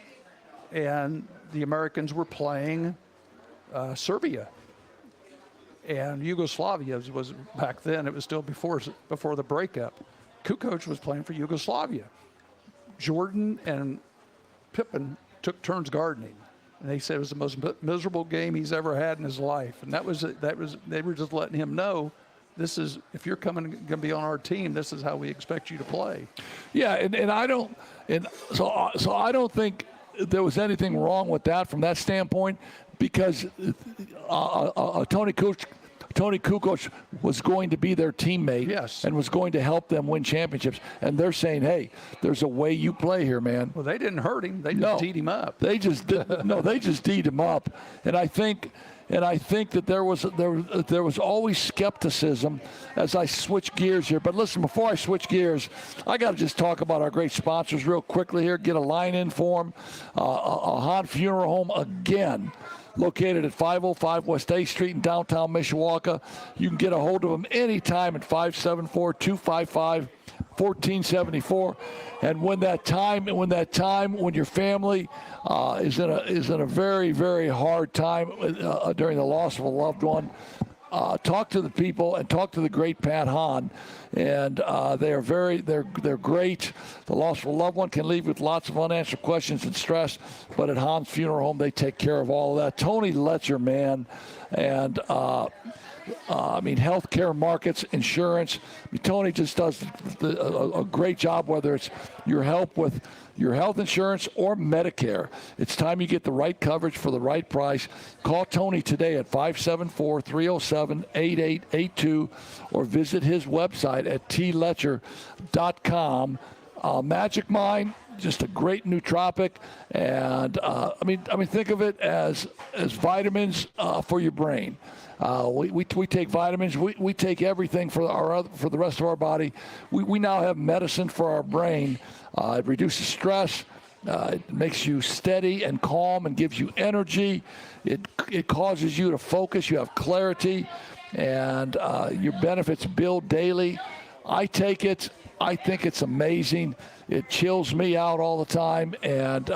and the Americans were playing Serbia, and Yugoslavia was back then. It was still before the breakup. Kukoc was playing for Yugoslavia. Jordan and Pippen took turns gardening, and they said it was the most miserable game he's ever had in his life. And that was they were just letting him know, this is, if you're going to be on our team, this is how we expect you to play. Yeah, and I don't, and so I don't think there was anything wrong with that from that standpoint, because Tony Kukoc was going to be their teammate. Yes. And was going to help them win championships. And they're saying, hey, there's a way you play here, man. Well, they didn't hurt him; they just No. teed him up. They just they just teed him up, and I think that there was always skepticism as I switch gears here. But listen, before I switch gears, I got to just talk about our great sponsors real quickly here. Get a line in for them. A Hahn Funeral Home again, located at 505 West 8th Street in downtown Mishawaka. You can get a hold of them anytime at 574-255-1474. And when your family is in a very, very hard time during the loss of a loved one, talk to the people and talk to the great Pat Hahn. And they're great. The loss of a loved one can leave with lots of unanswered questions and stress, but at Hahn's Funeral Home, they take care of all of that. Tony Letcher, man, and healthcare markets, insurance. Tony just does a great job, whether it's your help with your health insurance or Medicare. It's time you get the right coverage for the right price. Call Tony today at 574-307-8882 or visit his website at tletcher.com. Magic Mind, just a great nootropic, and think of it as vitamins for your brain. We take vitamins. We take everything for the rest of our body. We now have medicine for our brain. It reduces stress. It makes you steady and calm and gives you energy. It causes you to focus. You have clarity, and your benefits build daily. I take it. I think it's amazing. It chills me out all the time, and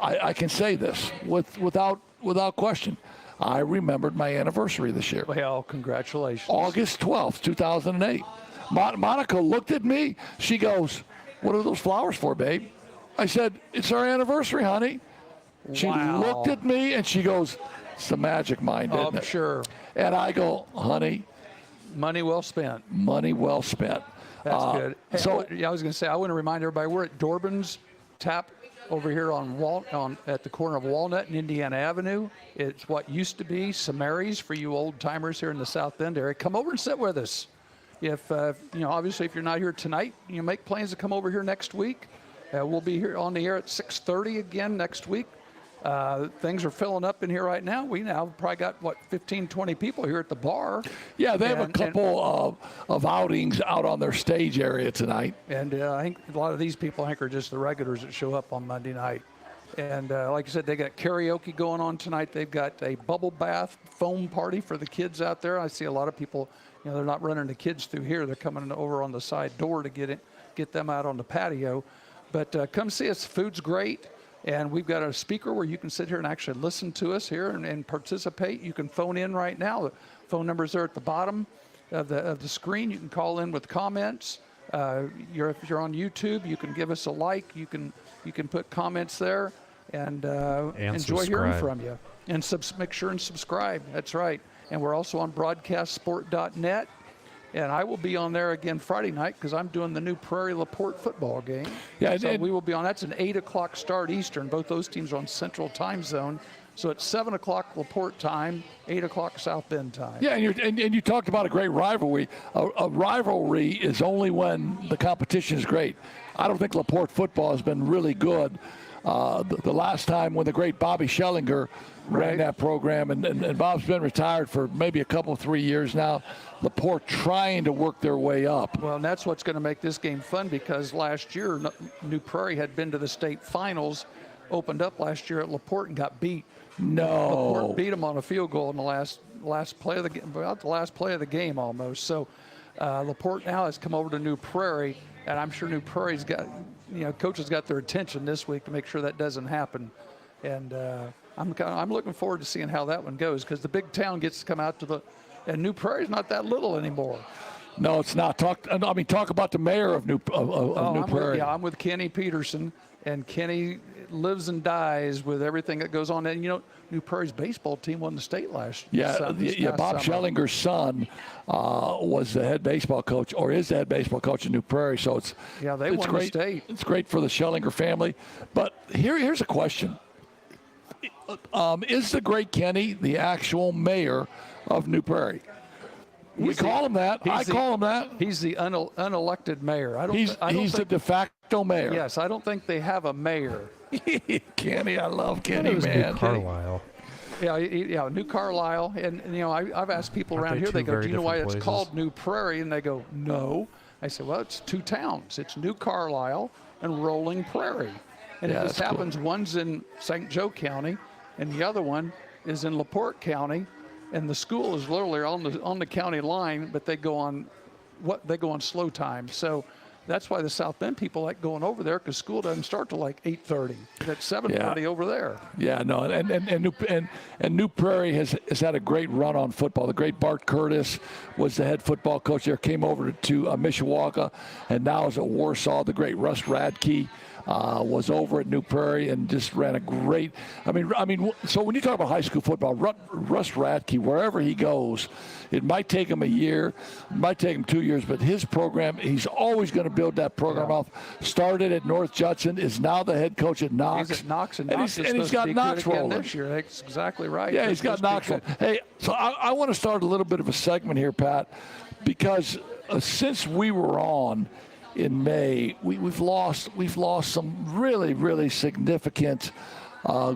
I can say this without question. I remembered my anniversary this year. Well, congratulations. August 12th, 2008. Monica looked at me. She goes, "What are those flowers for, babe?" I said, it's our anniversary, honey. She Wow. looked at me and she goes, it's the magic mind, isn't I'm it? sure. And I go, honey, Money well spent. money well spent. That's good. Hey, So, yeah, I was going to say, I want to remind everybody, we're at Dorbin's Tap over here at the corner of Walnut and Indiana Avenue. It's what used to be Samary's for you old timers here in the South End area. Come over and sit with us. If obviously, if you're not here tonight, you make plans to come over here next week. We'll be here on the air at 6:30 again next week. Things are filling up in here right now. We now probably got, 15, 20 people here at the bar. yeah, they have a And- couple of outings out on their stage area tonight. And I think a lot of these people, I think, are just the regulars that show up on Monday night. And like I said, they got karaoke going on tonight. They've got a bubble bath foam party for the kids out there. I see a lot of people, they're not running the kids through here. They're coming over on the side door to get them out on the patio. But come see us. Food's great. And we've got a speaker where you can sit here and actually listen to us here and participate. You can phone in right now. The phone numbers are at the bottom of the screen. You can call in with comments. If you're on YouTube, you can give us a like. You can put comments there and enjoy hearing subscribe. from you. And make sure and subscribe. That's right. And we're also on broadcastsport.net. And I will be on there again Friday night because I'm doing the new Prairie LaPorte football game. Yeah, so and- we will be on. That's an 8 o'clock start Eastern. Both those teams are on Central Time Zone. So it's 7 o'clock LaPorte time, 8 o'clock South Bend time. Yeah, and you talked about a great rivalry. A rivalry is only when the competition is great. I don't think LaPorte football has been really good. The last time when the great Bobby Schellinger ran that program, and Bob's been retired for maybe a couple, 3 years now. LaPorte trying to work their way up. Well, and that's what's going to make this game fun because last year New Prairie had been to the state finals, opened up last year at LaPorte and got beat. No. LaPorte beat them on a field goal in the last play of the game, about the last play of the game almost. So LaPorte now has come over to New Prairie, and I'm sure New Prairie's got, coaches got their attention this week to make sure that doesn't happen. And I'm looking forward to seeing how that one goes because the big town gets to come out to and New Prairie's not that little anymore. No, it's not. Talk about the mayor of New Prairie. I'm with Kenny Peterson, and Kenny lives and dies with everything that goes on. And New Prairie's baseball team won the state last. Yeah, past Bob summer. Schellinger's son was the head baseball coach, or is the head baseball coach in New Prairie. So it's They it's won the great. state. It's great for the Schellinger family. But here's a question: is the great Kenny the actual mayor of New Prairie? We call him that. I call him that. He's the unelected mayor. He's the de facto mayor. Yes, I don't think they have a mayor. Kenny, I love Kenny, It was man. New Carlisle. Yeah, New Carlisle, and I've asked people Aren't around they here. They two go, very "Do you know why it's different called places?" New Prairie?" And they go, "No." I said, "Well, it's two towns. It's New Carlisle and Rolling Prairie, and Yeah, it just that's cool. happens one's in St. Joe County, and the other one is in LaPorte County, and the school is literally on the county line, but they go on slow time. So." That's why the South Bend people like going over there because school doesn't start till like 8:30. It's 7:30 over there. Yeah, no, and New Prairie has had a great run on football. The great Bart Curtis was the head football coach there. Came over to Mishawaka, and now is at Warsaw. The great Russ Radke was over at New Prairie and just ran a great. I mean, so when you talk about high school football, Russ Radke, wherever he goes, it might take him a year, it might take him 2 years, but his program, he's always going to build that program up. Started at North Judson, is now the head coach at Knox. He's at Knox, and and Knox he's, is and he's supposed got to be Knox good again rolling. this year. That's exactly right. Yeah, They're he's got supposed to Knox be rolling. good. Hey, so I want to start a little bit of a segment here, Pat, because since we were on in May, we've lost some really, really significant,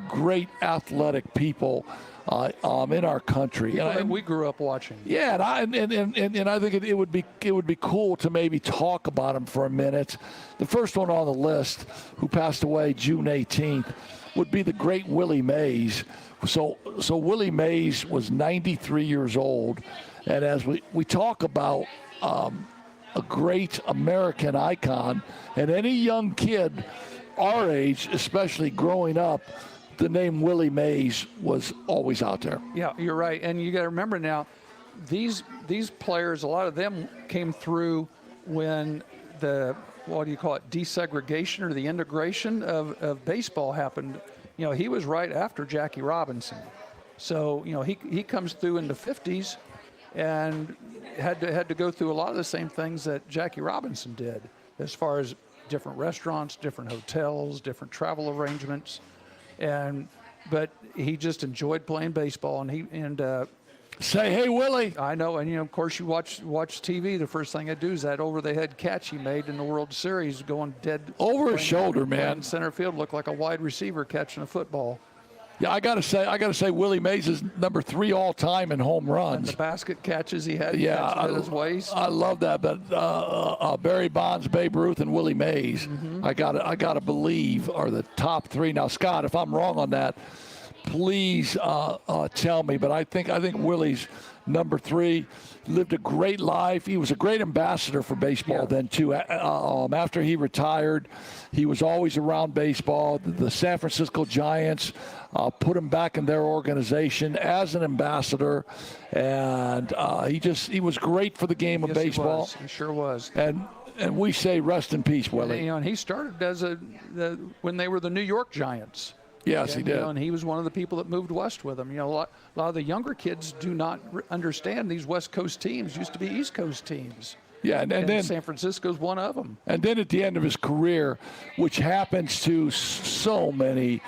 great athletic people in our country. People that And we grew up watching. yeah, and I think it would be cool to maybe talk about him for a minute. The first one on the list, who passed away June 18th, would be the great Willie Mays. So Willie Mays was 93 years old, and as we talk about a great American icon, and any young kid our age, especially growing up, the name Willie Mays was always out there. Yeah, you're right. And you got to remember now, these players, a lot of them came through when the what do you call it, desegregation or the integration of baseball happened, he was right after Jackie Robinson. So, he comes through in the 50s and had to go through a lot of the same things that Jackie Robinson did as far as different restaurants, different hotels, different travel arrangements. But he just enjoyed playing baseball, and Say, hey, Willie. I know, and of course, you watch TV. The first thing I do is that over-the-head catch he made in the World Series, going dead Over his playing- shoulder, playing man. Center field looked like a wide receiver catching a football. Yeah, I gotta say, Willie Mays is number 3 all time in home And runs. the basket catches he had, Yeah, catching at his waist. I love that. But Barry Bonds, Babe Ruth, and Willie Mays, I gotta believe are the top 3. Now, Scott, if I'm wrong on that, please tell me. But I think Willie's number 3. Lived a great life. He was a great ambassador for baseball then too. After he retired, he was always around baseball. The San Francisco Giants put him back in their organization as an ambassador, and he was great for the game of Yes, baseball. He sure was. And we say rest in peace, Willie. And he started as when they were the New York Giants. Yes, he did. And he was one of the people that moved west with them. A lot of the younger kids do not understand these West Coast teams used to be East Coast teams. Yeah, and then San Francisco's one of them. And then at the end of his career, which happens to so many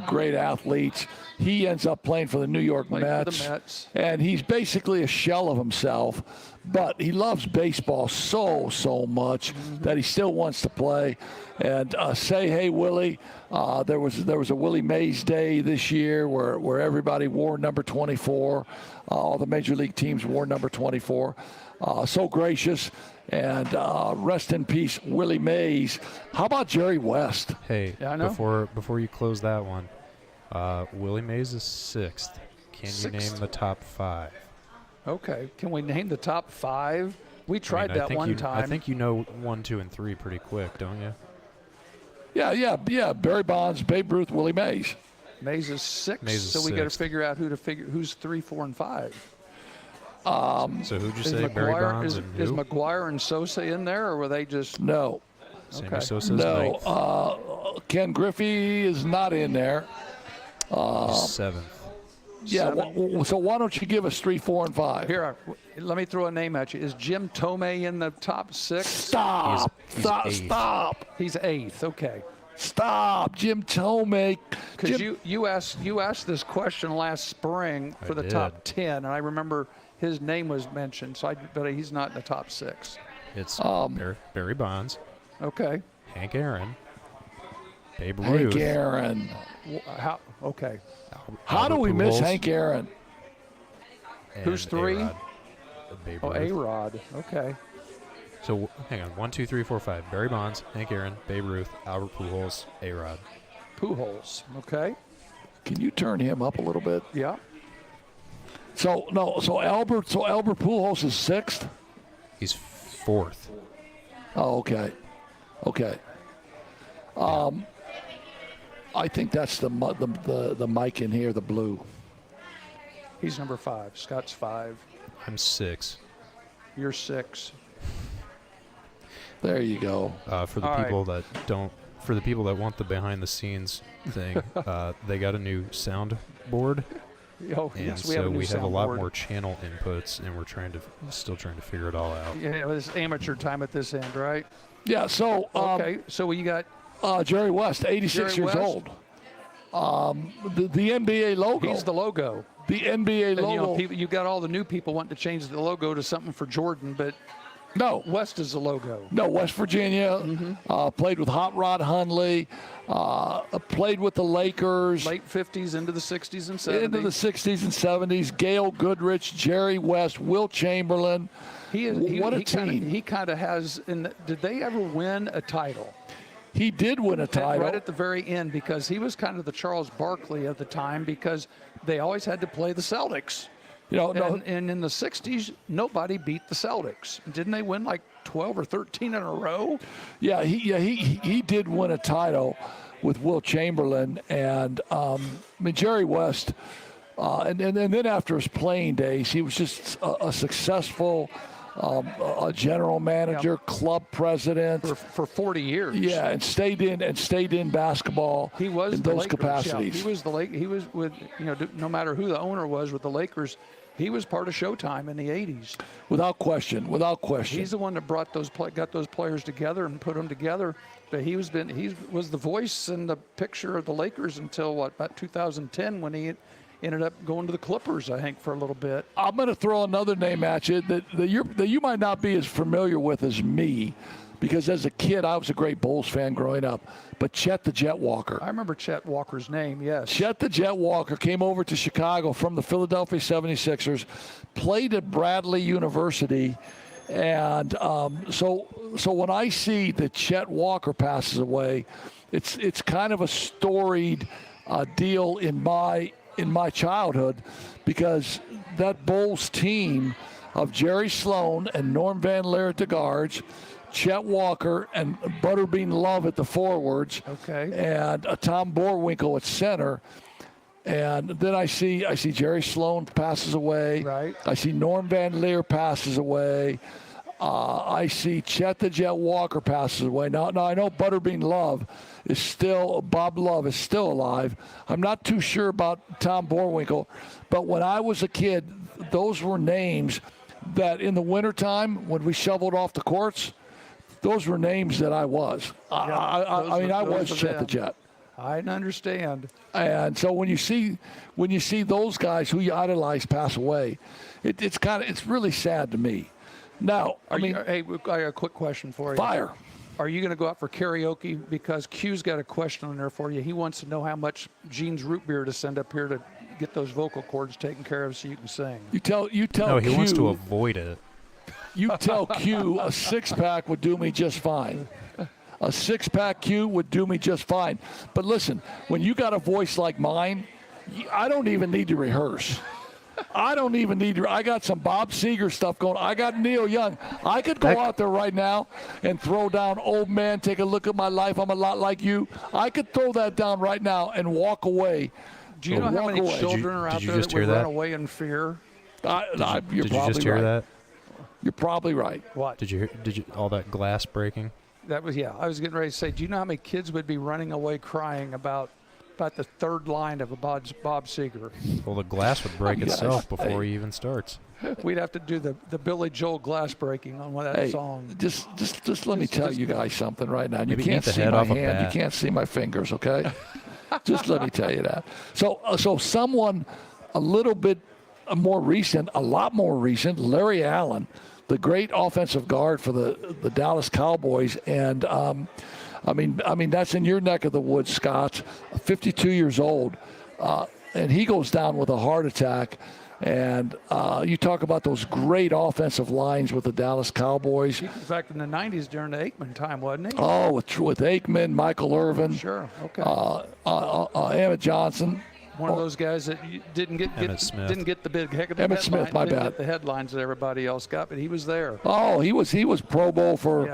great athletes, he ends up playing for the New York Played for the Mets. Mets. And he's basically a shell of himself, but he loves baseball so much that he still wants to play. And say, hey, Willie, there was a Willie Mays Day this year where everybody wore number 24. All the major league teams wore number 24. So gracious. And rest in peace, Willie Mays. How about Jerry West? Hey, Yeah, I know. before you close that one, Willie Mays is 6th. Can you Sixth. name the top 5? Okay. Can we name the top 5? We tried I that think one you, time. I think you know 1, 2, and 3 pretty quick, don't you? Yeah. Barry Bonds, Babe Ruth, Willie Mays. Mays is 6, Mays is so we got to sixth. figure out who's 3, 4, and 5. So who'd you say? Barry Bonds and is who? McGuire and Sosa in there, or were they just No. Sammy okay. Sosa's No. 9th. Ken Griffey is not in there. He's 7th. Yeah. Seven? So why don't you give us 3, 4, and 5? here? Let me throw a name at you. Is Jim Tomei in the top 6? Stop. He's Stop. eighth. Stop. He's 8th. Okay. Stop. Jim Tomei. Because Jim- you asked this question last spring for the did. top 10, and I remember his name was mentioned. But he's not in the top 6. It's Barry Bonds, Okay. Hank Aaron, Babe Ruth. Hank Aaron. How? Okay. How do Albert we miss Pujols, Hank Aaron? and Who's 3? A-Rod. Babe Oh, Ruth. A-Rod. Okay. So hang on, 1, 2, 3, 4, 5. Barry Bonds, Hank Aaron, Babe Ruth, Albert Pujols, A-Rod. Pujols. Okay. Can you turn him up a little bit? Yeah. So Albert Pujols is 6th. He's 4th. Oh, okay. I think that's the mic in here, the blue. He's number 5. Scott's 5. I'm 6. You're 6. There you go. For the All right. people that don't, for the people that want the behind the scenes thing, they got a new soundboard, Oh, and yes, so we have a lot soundboard. more channel inputs, and we're still trying to figure it all out. Yeah, it's amateur time at this end, right? Yeah. So Okay. So we got Jerry West, 86 Jerry years West? old. The NBA logo. he's the logo. The NBA And, logo. you got all the new people wanting to change the logo to something for Jordan, but No, West is the logo. no, West Virginia. Played with Hot Rod Hundley. Played with the Lakers. Late 50s into the 60s and 70s. Into the 60s and 70s. Gail Goodrich, Jerry West, Will Chamberlain. What a team. He kind of has. Did they ever win a title? He did win a title. Right at the very end, because he was kind of the Charles Barkley of the time, because they always had to play the Celtics. You know, no, And in the 60s, nobody beat the Celtics. Didn't they win like 12 or 13 in a row? he did win a title with Will Chamberlain, and Jerry West, and then after his playing days, he was just a successful a general manager, club president. For 40 years. Yeah, and stayed in basketball. He was in the those Lakers, capacities. Yeah. He was with, no matter who the owner was with the Lakers, he was part of Showtime in the 80s. Without question. He's the one that got those players together and put them together. But he was the voice and the picture of the Lakers until about 2010 when he ended up going to the Clippers, I think, for a little bit. I'm going to throw another name at you that you might not be as familiar with as me, because as a kid I was a great Bulls fan growing up. But Chet the Jet Walker. I remember Chet Walker's name, yes. Chet the Jet Walker came over to Chicago from the Philadelphia 76ers, played at Bradley University, and so when I see that Chet Walker passes away, it's kind of a storied deal in my childhood, because that Bulls team of Jerry Sloan and Norm Van Leer at the guards, Chet Walker and Butterbean Love at the forwards, okay, and Tom Boerwinkle at center. And then I see Jerry Sloan passes away. Right. I see Norm Van Leer passes away. I see Chet the Jet Walker passes away. Now I know Butterbean Love Bob Love is still alive. I'm not too sure about Tom Boerwinkle, but when I was a kid, those were names that in the wintertime when we shoveled off the courts, those were names that I was. I was Chet the Jet. I understand. And so when you see those guys who you idolize pass away, it's really sad to me. Now, hey, I got a quick question for you. Fire. Are you going to go out for karaoke? Because Q's got a question on there for you. He wants to know how much Gene's root beer to send up here to get those vocal cords taken care of so you can sing. You tell. No, he Q, wants to avoid it. You tell Q a six-pack would do me just fine. A six-pack Q would do me just fine. But listen, when you got a voice like mine, I don't even need to rehearse. I got some Bob Seger stuff going. I got Neil Young. I could go out there right now and throw down Old Man, Take a Look at My Life, I'm a Lot Like You. I could throw that down right now and walk away. Do you know how many children are out there that would run away in fear? You're Did you probably just hear right. that? You're probably right. What? Did you all that glass breaking? That was, yeah. I was getting ready to say, do you know how many kids would be running away crying about the third line of a Bob Seger? Well, the glass would break itself before he even starts. We'd have to do the Billy Joel glass breaking on that song. Just let me tell you guys something right now. You Maybe can't eat the see head my off a hand. You bat. can't see my fingers, okay? Just let me tell you that. So someone a little bit more recent, a lot more recent, Larry Allen, the great offensive guard for the Dallas Cowboys, and I mean that's in your neck of the woods, Scott. 52 years old, and he goes down with a heart attack. And you talk about those great offensive lines with the Dallas Cowboys. In fact, in the 90s during the Aikman time, wasn't he? Oh, with Aikman, Michael Irvin, Sure. Okay. Emmett Johnson. One of those guys that didn't get the big heck of the Emmitt headlines. Smith, my didn't bad. get the headlines that everybody else got, but he was there. Oh, he was Pro Bowl for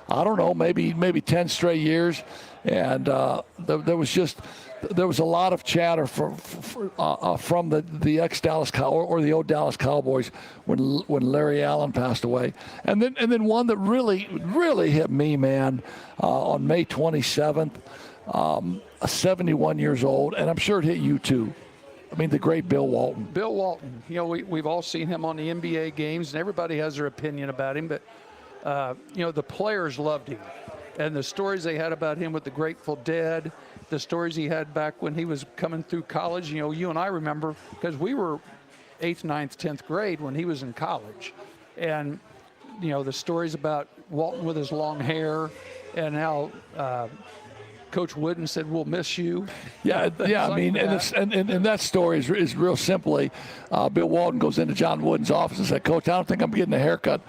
I don't know, maybe 10 straight years, and there was a lot of chatter from the ex-Dallas or the old Dallas Cowboys when Larry Allen passed away, and then one that really hit me, man, on May 27th. 71 years old, and I'm sure it hit you too. I mean, the great Bill Walton. Bill Walton. You know, we've all seen him on the NBA games, and everybody has their opinion about him, but, the players loved him. And the stories they had about him with the Grateful Dead, the stories he had back when he was coming through college, you and I remember, because we were 8th, 9th, 10th grade when he was in college. And, the stories about Walton with his long hair and how Coach Wooden said, "We'll miss you." Yeah. I mean, and that story is real simply, Bill Walton goes into John Wooden's office and said, "Coach, I don't think I'm getting a haircut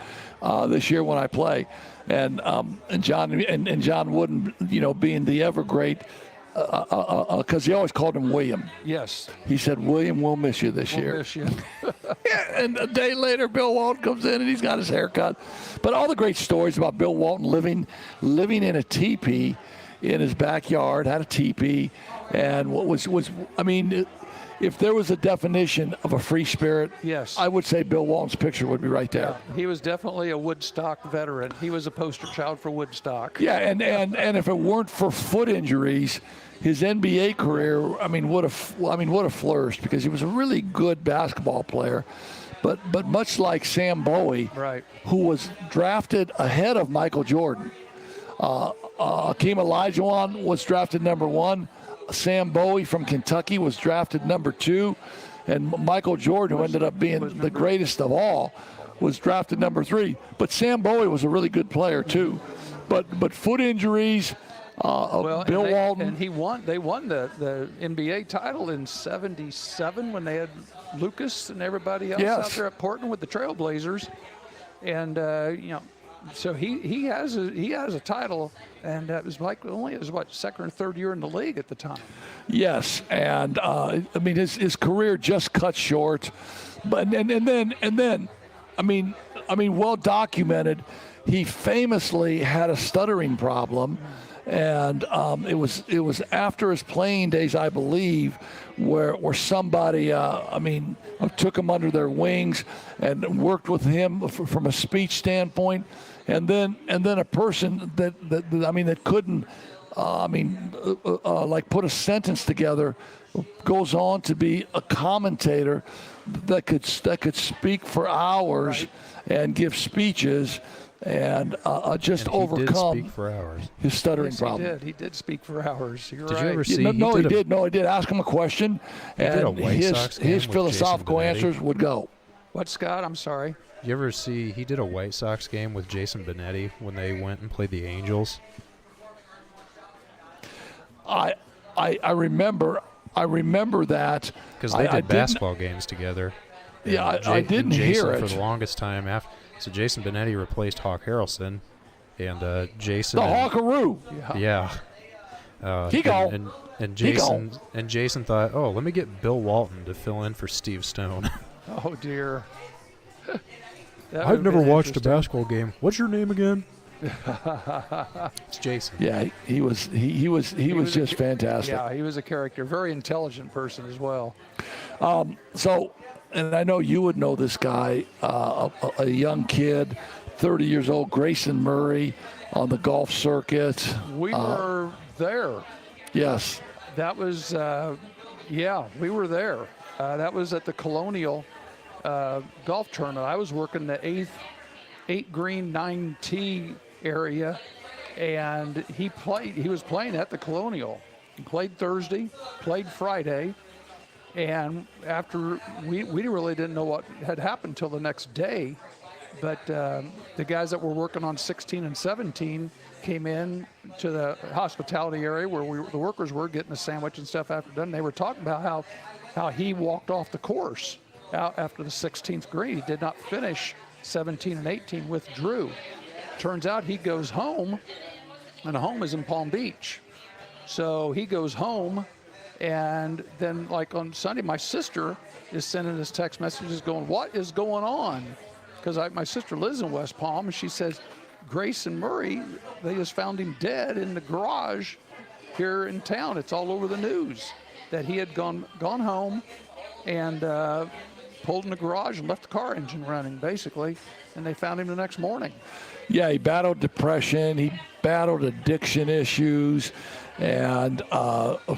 this year when I play." And John Wooden, being the ever great, because he always called him William. Yes. He said, "William, we'll miss you this year." Miss you. And a day later, Bill Walton comes in and he's got his haircut. But all the great stories about Bill Walton living in a teepee in his backyard, had a teepee, and what was I mean, if there was a definition of a free spirit, Yes. I would say Bill Walton's picture would be right there. He was definitely a Woodstock veteran. He was a poster child for Woodstock. Yeah, and if it weren't for foot injuries, his NBA career, would have flourished because he was a really good basketball player. But much like Sam Bowie, Right. who was drafted ahead of Michael Jordan, Hakeem Olajuwon was drafted number 1. Sam Bowie from Kentucky was drafted number 2, and Michael Jordan, who ended up being the greatest of all, was drafted number 3. But Sam Bowie was a really good player too. But foot injuries, Well, Bill Walton. And they won the NBA title in '77 when they had Lucas and everybody else out Yes. there at Portland with the Trailblazers, and so he has a title, and it was like only second or third year in the league at the time. Yes, and his career just cut short, but and then, well documented. He famously had a stuttering problem, and it was after his playing days, I believe, where somebody took him under their wings and worked with him from a speech standpoint, and then a person that couldn't like put a sentence together goes on to be a commentator that could speak for hours and give speeches and just And he did overcome speak for hours. his stuttering Yes, problem. He did speak for hours. You're Did right. you ever Yeah, see? no, he a- did. No, he did. Ask him a question, did a and White Sox game his with philosophical Jason Benetti. answers would go. What, Scott? I'm sorry. You ever see? He did a White Sox game with Jason Benetti when they went and played the Angels. I remember that Because they I did basketball games together. Yeah, And I didn't and Jason hear for it. the longest time. So Jason Benetti replaced Hawk Harrelson, and Jason. The Hawkaroo. Yeah. He go. And He go. Jason thought, oh, let me get Bill Walton to fill in for Steve Stone. Oh dear. That I've would've never been watched a interesting. basketball game. What's your name again? It's Jason. Yeah, he was just fantastic. Yeah, he was a character, very intelligent person as well. So, and I know you would know this guy, a young kid, 30 years old, Grayson Murray, on the golf circuit. We were there. Yes. That was, we were there. That was at the Colonial golf tournament. I was working the 8 green 9T area, and he was playing at the Colonial. He played Thursday, played Friday, and after we really didn't know what had happened till the next day, but the guys that were working on 16 and 17 came in to the hospitality area where the workers were getting a sandwich and stuff after done. They were talking about how he walked off the course out after the 16th green. He did not finish 17 and 18, withdrew. Turns out he goes home, and home is in Palm Beach. So he goes home, and then like on Sunday, my sister is sending us text messages going, what is going on? Because my sister lives in West Palm, and she says, Grayson Murray, they just found him dead in the garage here in town. It's all over the news that he had gone home and pulled in the garage and left the car engine running, basically, and they found him the next morning. Yeah, he battled depression. He battled addiction issues, and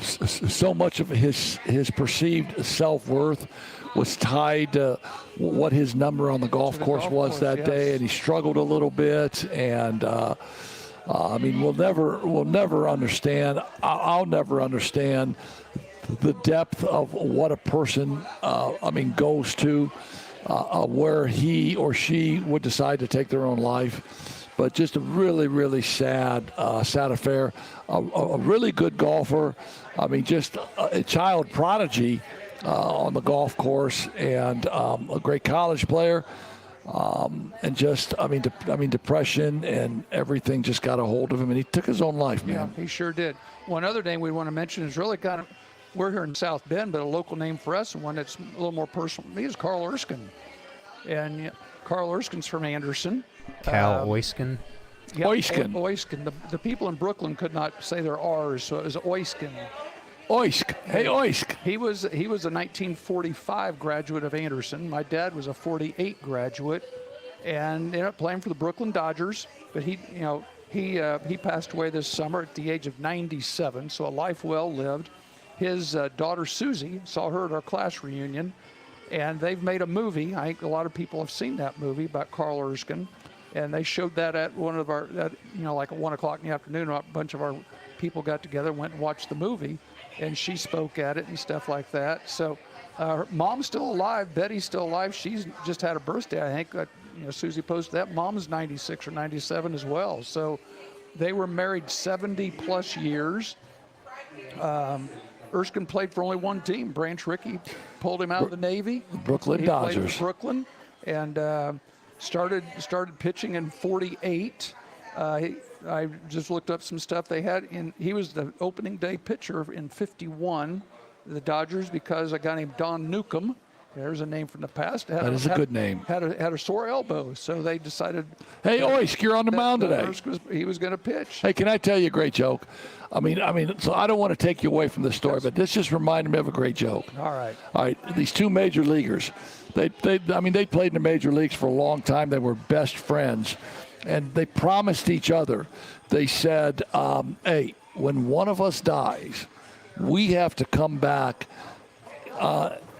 so much of his perceived self-worth was tied to what his number on the golf course was that day, and he struggled a little bit. And we'll never understand. I'll never understand the depth of what a person goes to, where he or she would decide to take their own life. But just a really, really sad affair. A really good golfer. Just a child prodigy on the golf course, and a great college player. And just, depression and everything just got a hold of him, and he took his own life, man. Yeah, he sure did. One other name we want to mention is really kind of, we're here in South Bend, but a local name for us, and one that's a little more personal to me, is Carl Erskine. And Carl Erskine's from Anderson. Cal Oyskin. Yeah, Oyskin. Oyskin. The people in Brooklyn could not say their R's, so it was Oyskin. Oysk. Hey, Oysk. He was a 1945 graduate of Anderson. My dad was a 48 graduate, and ended up playing for the Brooklyn Dodgers. But he passed away this summer at the age of 97, so a life well lived. His daughter Susie, saw her at our class reunion, and they've made a movie. I think a lot of people have seen that movie about Carl Erskine, and they showed that at one of our, like at 1 o'clock in the afternoon. A bunch of our people got together, went and watched the movie, and she spoke at it and stuff like that. So her mom's still alive. Betty's still alive. She's just had a birthday, I think. Susie posted that. Mom's 96 or 97 as well. So they were married 70 plus years. Erskine played for only one team. Branch Rickey pulled him out of the Navy. Brooklyn Dodgers. He played for Brooklyn and started pitching in 48. I just looked up some stuff they had. He was the opening day pitcher in 51, the Dodgers, because a guy named Don Newcomb, there's a name from the past. That is a good name. Had a sore elbow, so they decided. Hey, Oysk, you're on the mound today. He was going to pitch. Hey, can I tell you a great joke? I mean, so I don't want to take you away from this story, but this just reminded me of a great joke. All right. All right, these two major leaguers, they played in the major leagues for a long time. They were best friends, and they promised each other. They said, hey, when one of us dies, we have to come back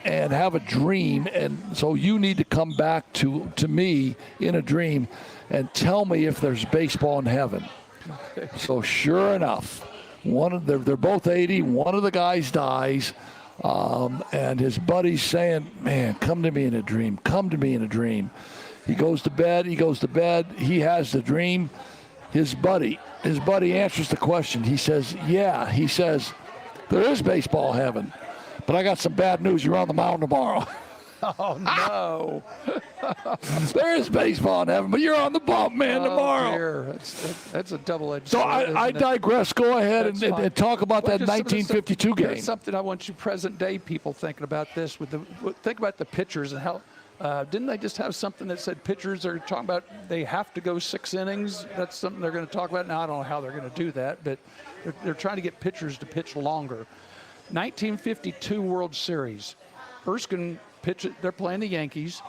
and have a dream, and so you need to come back to me in a dream and tell me if there's baseball in heaven. So sure enough, they're both 80. One of the guys dies, and his buddy's saying, man, come to me in a dream. Come to me in a dream. He goes to bed. He has the dream. His buddy answers the question. He says, yeah. He says, there is baseball in heaven, but I got some bad news. You're on the mound tomorrow. Oh, no. There is baseball in heaven, but you're on the bump, man, tomorrow. Dear. That's a double-edged So sword. I digress. Go ahead and talk about that Just 1952 game. Here's something I want you present-day people thinking about this. Think about the pitchers and how didn't they just have something that said pitchers are talking about they have to go 6 innings? That's something they're going to talk about. Now, I don't know how they're going to do that, but they're trying to get pitchers to pitch longer. 1952 World Series. Erskine pitch. They're playing the Yankees.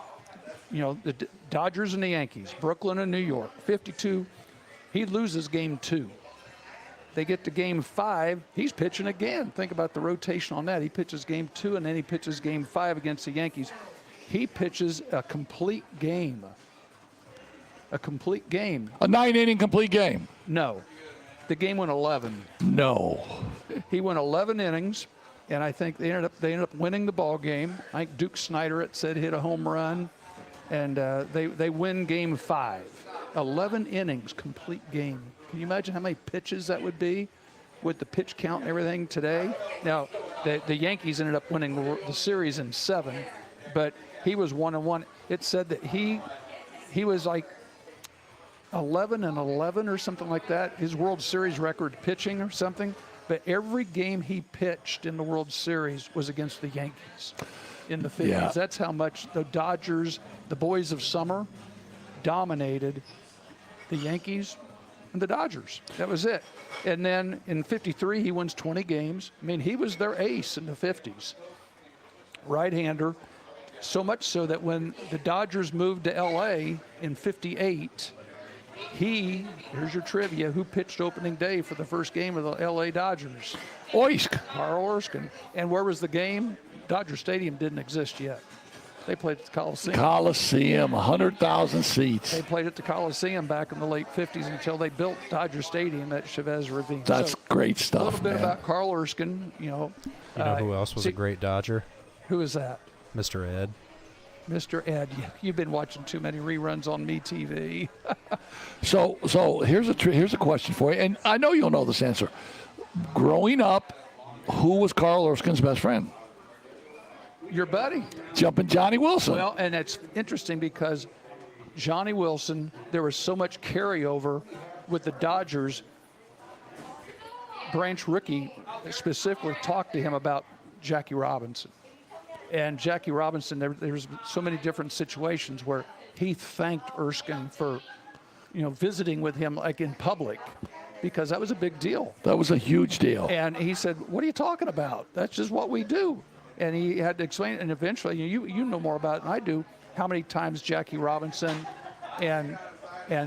The Dodgers and the Yankees, Brooklyn and New York. 52, he loses game 2. They get to game 5, he's pitching again. Think about the rotation on that. He pitches game 2, and then he pitches game 5 against the Yankees. He pitches a complete game. A complete game. A 9-inning complete game. No. The game went 11. No. He went 11 innings, and I think they ended up winning the ball game. I think Duke Snyder, it said, hit a home run, and they win game 5. 11 innings, complete game. Can you imagine how many pitches that would be with the pitch count and everything today? Now, the Yankees ended up winning the series in 7, but he was 1-1. It said that he was like 11-11 or something like that. His World Series record pitching or something. But every game he pitched in the World Series was against the Yankees in the 50s. Yeah. That's how much the Dodgers, the boys of summer, dominated the Yankees and the Dodgers. That was it. And then in 53, he wins 20 games. I mean, he was their ace in the 50s. Right-hander. So much so that when the Dodgers moved to L.A. in 58, here's your trivia, who pitched opening day for the first game of the L.A. Dodgers? Oysk. Carl Erskine. And where was the game? Dodger Stadium didn't exist yet. They played at the Coliseum. Coliseum, 100,000 seats. They played at the Coliseum back in the late 50s until they built Dodger Stadium at Chavez Ravine. That's great stuff, A little bit man. about Carl Erskine, You know who else was a great Dodger? Who is that? Mr. Ed. Mr. Ed. You've been watching too many reruns on MeTV. So here's a question for you, and I know you'll know this answer. Growing up, who was Carl Erskine's best friend? Your buddy. Jumping Johnny Wilson. Well, and it's interesting because Johnny Wilson, there was so much carryover with the Dodgers. Branch Rickey specifically talked to him about Jackie Robinson. And Jackie Robinson, there's so many different situations where he thanked Erskine for, visiting with him like in public because that was a big deal. That was a huge deal. And he said, "What are you talking about? That's just what we do." And he had to explain. And eventually, you know more about it than I do. How many times Jackie Robinson and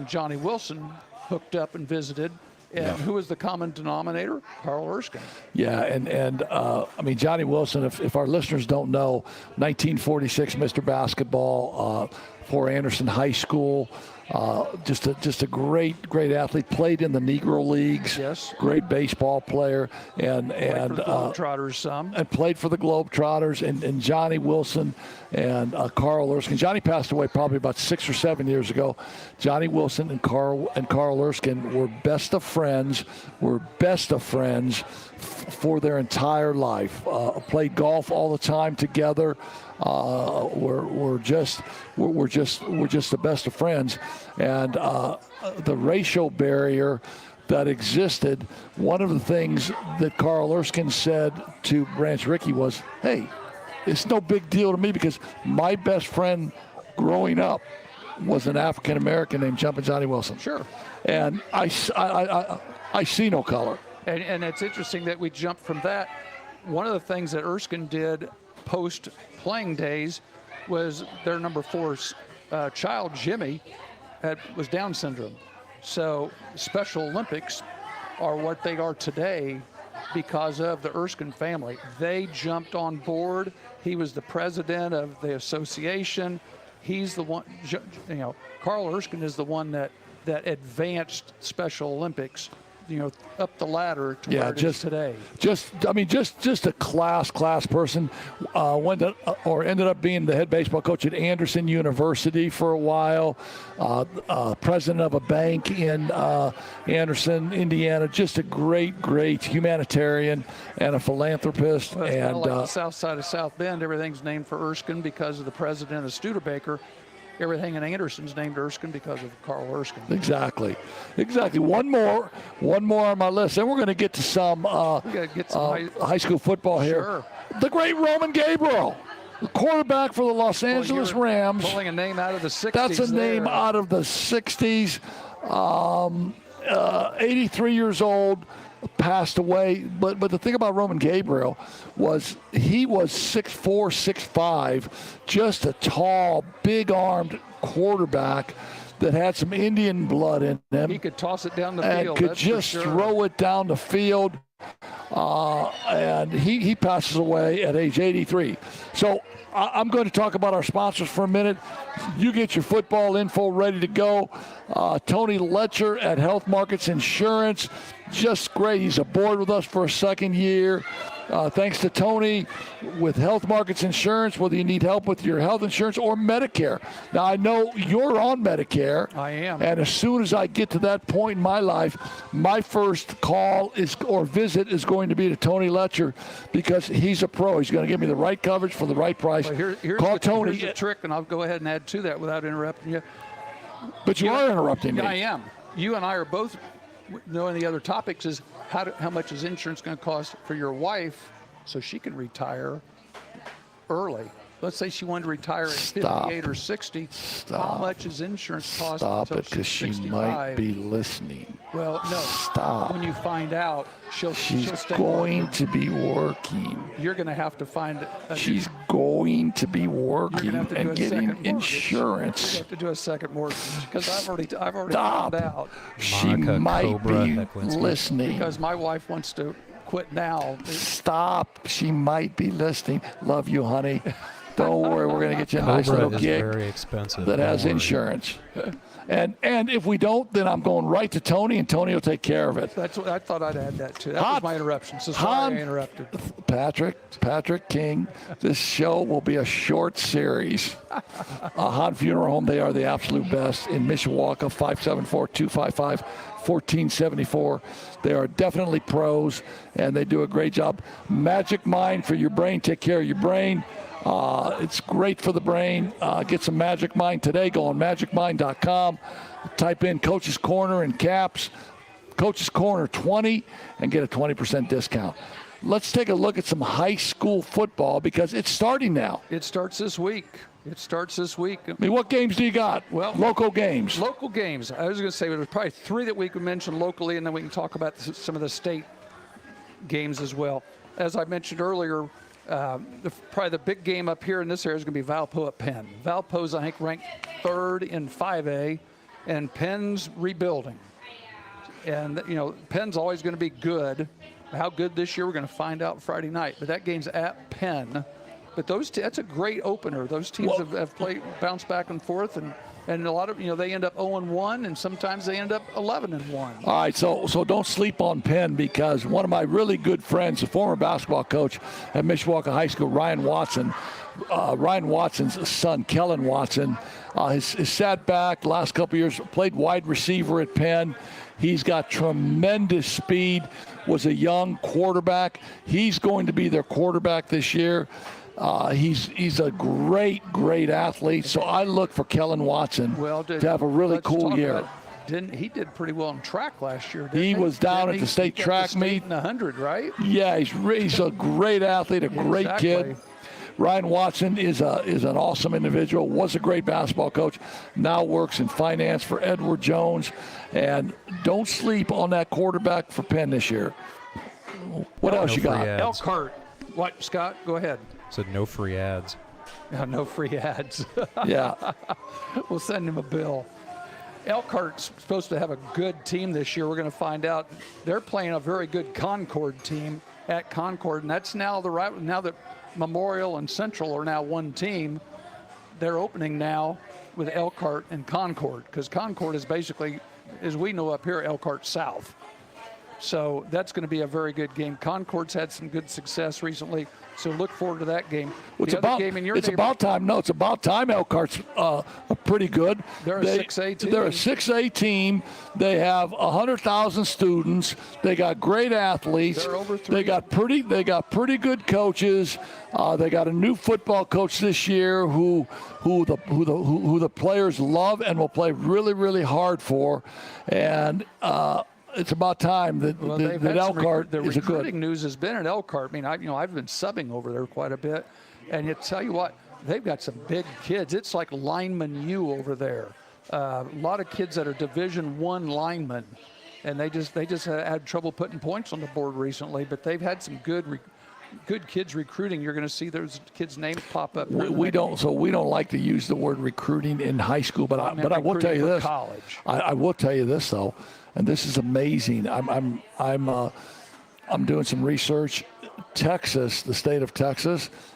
Johnny Wilson hooked up and visited, and who was the common denominator? Carl Erskine. Yeah, and I mean, Johnny Wilson, if our listeners don't know, 1946 Mr. Basketball for Anderson High School. Just a great athlete. Played in the Negro Leagues. Yes. Great baseball player, and For the Globetrotters some. and played for the Globetrotters. And Johnny Wilson and Carl Erskine. Johnny passed away probably about 6 or 7 years ago. Johnny Wilson and Carl Erskine were best of friends. For their entire life. Played golf all the time together. We're just the best of friends, and the racial barrier that existed. One of the things that Carl Erskine said to Branch Rickey was, "Hey, it's no big deal to me because my best friend growing up was an African American named Jumpin' Johnny Wilson." Sure. And I see no color. And it's interesting that we jumped from that. One of the things that Erskine did post playing days was their number 4 child, Jimmy, was Down syndrome. So Special Olympics are what they are today because of the Erskine family. They jumped on board. He was the president of the association. He's the one, Carl Erskine is the one that advanced Special Olympics, up the ladder to where it is today. Just a class person. Ended up being the head baseball coach at Anderson University for a while. President of a bank in Anderson, Indiana. Just a great humanitarian and a philanthropist. Well, it's and kind of like the south side of South Bend, everything's named for Erskine because of the president of Studebaker. Everything in Anderson's named Erskine because of Carl Erskine. Exactly. One more on my list. Then we're going to get to some, high school football here. Sure. The great Roman Gabriel, the quarterback for the Los Angeles Rams. Pulling a name out of the 60s. That's a name out of the 60s. 83 years old, passed away. But the thing about Roman Gabriel was he was 6'4", 6'5", just a tall, big-armed quarterback that had some Indian blood in him. He could toss it down the and field. could just throw it down the field. And he passes away at age 83. So I'm going to talk about our sponsors for a minute. You get your football info ready to go. Tony Letcher at Health Markets Insurance, just great. He's aboard with us for a second year. Thanks to Tony with Health Markets Insurance, whether you need help with your health insurance or Medicare. Now, I know you're on Medicare. I am. And as soon as I get to that point in my life, my first call visit is going to be to Tony Letcher because he's a pro. He's going to give me the right coverage for the right price. Well, Call Tony. Here's the trick, and I'll go ahead and add to that without interrupting you. But you are interrupting me. I am. You and I are both knowing the other topics is how much is insurance going to cost for your wife so she can retire early. Let's say she wanted to retire at 58 or 60. How much is insurance cost? Stop until it, because she 65? might be listening. Well, no. Stop. When you find out, she'll stay going working. to be working. You're going to have to find She's going to be working have to do and a getting second mortgage. insurance. You have to do a second mortgage because I've already Stop. found out. She Monica might Cobra be Heklinski. listening. Because my wife wants to quit now. Stop. She might be listening. Love you, honey. Don't worry. We're going to get you a nice Cobra little is gig very expensive. that has Don't worry. insurance. And if we don't, then I'm going right to Tony, and Tony will take care of it. That's what I thought I'd add that too. That was my interruption. So sorry I interrupted. Patrick King, this show will be a short series. Han Funeral Home, they are the absolute best in Mishawaka, 574-255-1474. They are definitely pros, and they do a great job. Magic Mind for your brain. Take care of your brain. It's great for the brain. Get some Magic Mind today. Go on magicmind.com. Type in Coach's Corner in caps. Coach's Corner 20 and get a 20% discount. Let's take a look at some high school football because it's starting now. It starts this week. It starts this week. I mean, what games do you got? Well, local games. Local games. I was going to say there's probably 3 that we could mention locally, and then we can talk about some of the state games as well. As I mentioned earlier, probably the big game up here in this area is going to be Valpo at Penn. Valpo's, I think, ranked 3rd in 5A, and Penn's rebuilding. And, you know, Penn's always going to be good. How good this year, we're going to find out Friday night. But that game's at Penn. But that's a great opener. Those teams have played, bounced back and forth, and a lot of, you know, they end up 0-1, and sometimes they end up 11-1. All right, so don't sleep on Penn, because one of my really good friends, the former basketball coach at Mishawaka High School, Ryan Watson's son, Kellen Watson, has sat back the last couple of years, played wide receiver at Penn. He's got tremendous speed, was a young quarterback. He's going to be their quarterback this year. He's a great athlete. So I look for Kellen Watson to have a really cool year. He did pretty well in track last year, He was down at the state track meet. In the 100, right? Yeah, he's a great athlete, a great kid. Ryan Watson is an awesome individual, was a great basketball coach, now works in finance for Edward Jones. And don't sleep on that quarterback for Penn this year. What else you got? Elkhart. What, Scott? Go ahead. Said no free ads. No free ads. Yeah. We'll send him a bill. Elkhart's supposed to have a good team this year. We're going to find out. They're playing a very good Concord team at Concord, and that's now now that Memorial and Central are now one team. They're opening now with Elkhart and Concord, because Concord is basically, as we know up here, Elkhart South. So that's going to be a very good game. Concord's had some good success recently, so look forward to that game. It's about time. No, it's about time. Elkhart's are pretty good. They're a 6A team. They're a 6A team. They have 100,000 students. They got great athletes. They're over 3. They got pretty good coaches. They got a new football coach this year who the players love and will play really hard for. And it's about time that Elkhart the is a good. recruiting news has been at Elkhart. I mean, I've been subbing over there quite a bit, and you tell you what, they've got some big kids. It's like lineman U over there. A lot of kids that are Division I linemen, and they just had trouble putting points on the board recently. But they've had some good kids recruiting. You're going to see those kids' names pop up. We don't like to use the word recruiting in high school, but I will tell you this. College. I will tell you this though, and this is amazing. I'm doing some research. Texas, the state of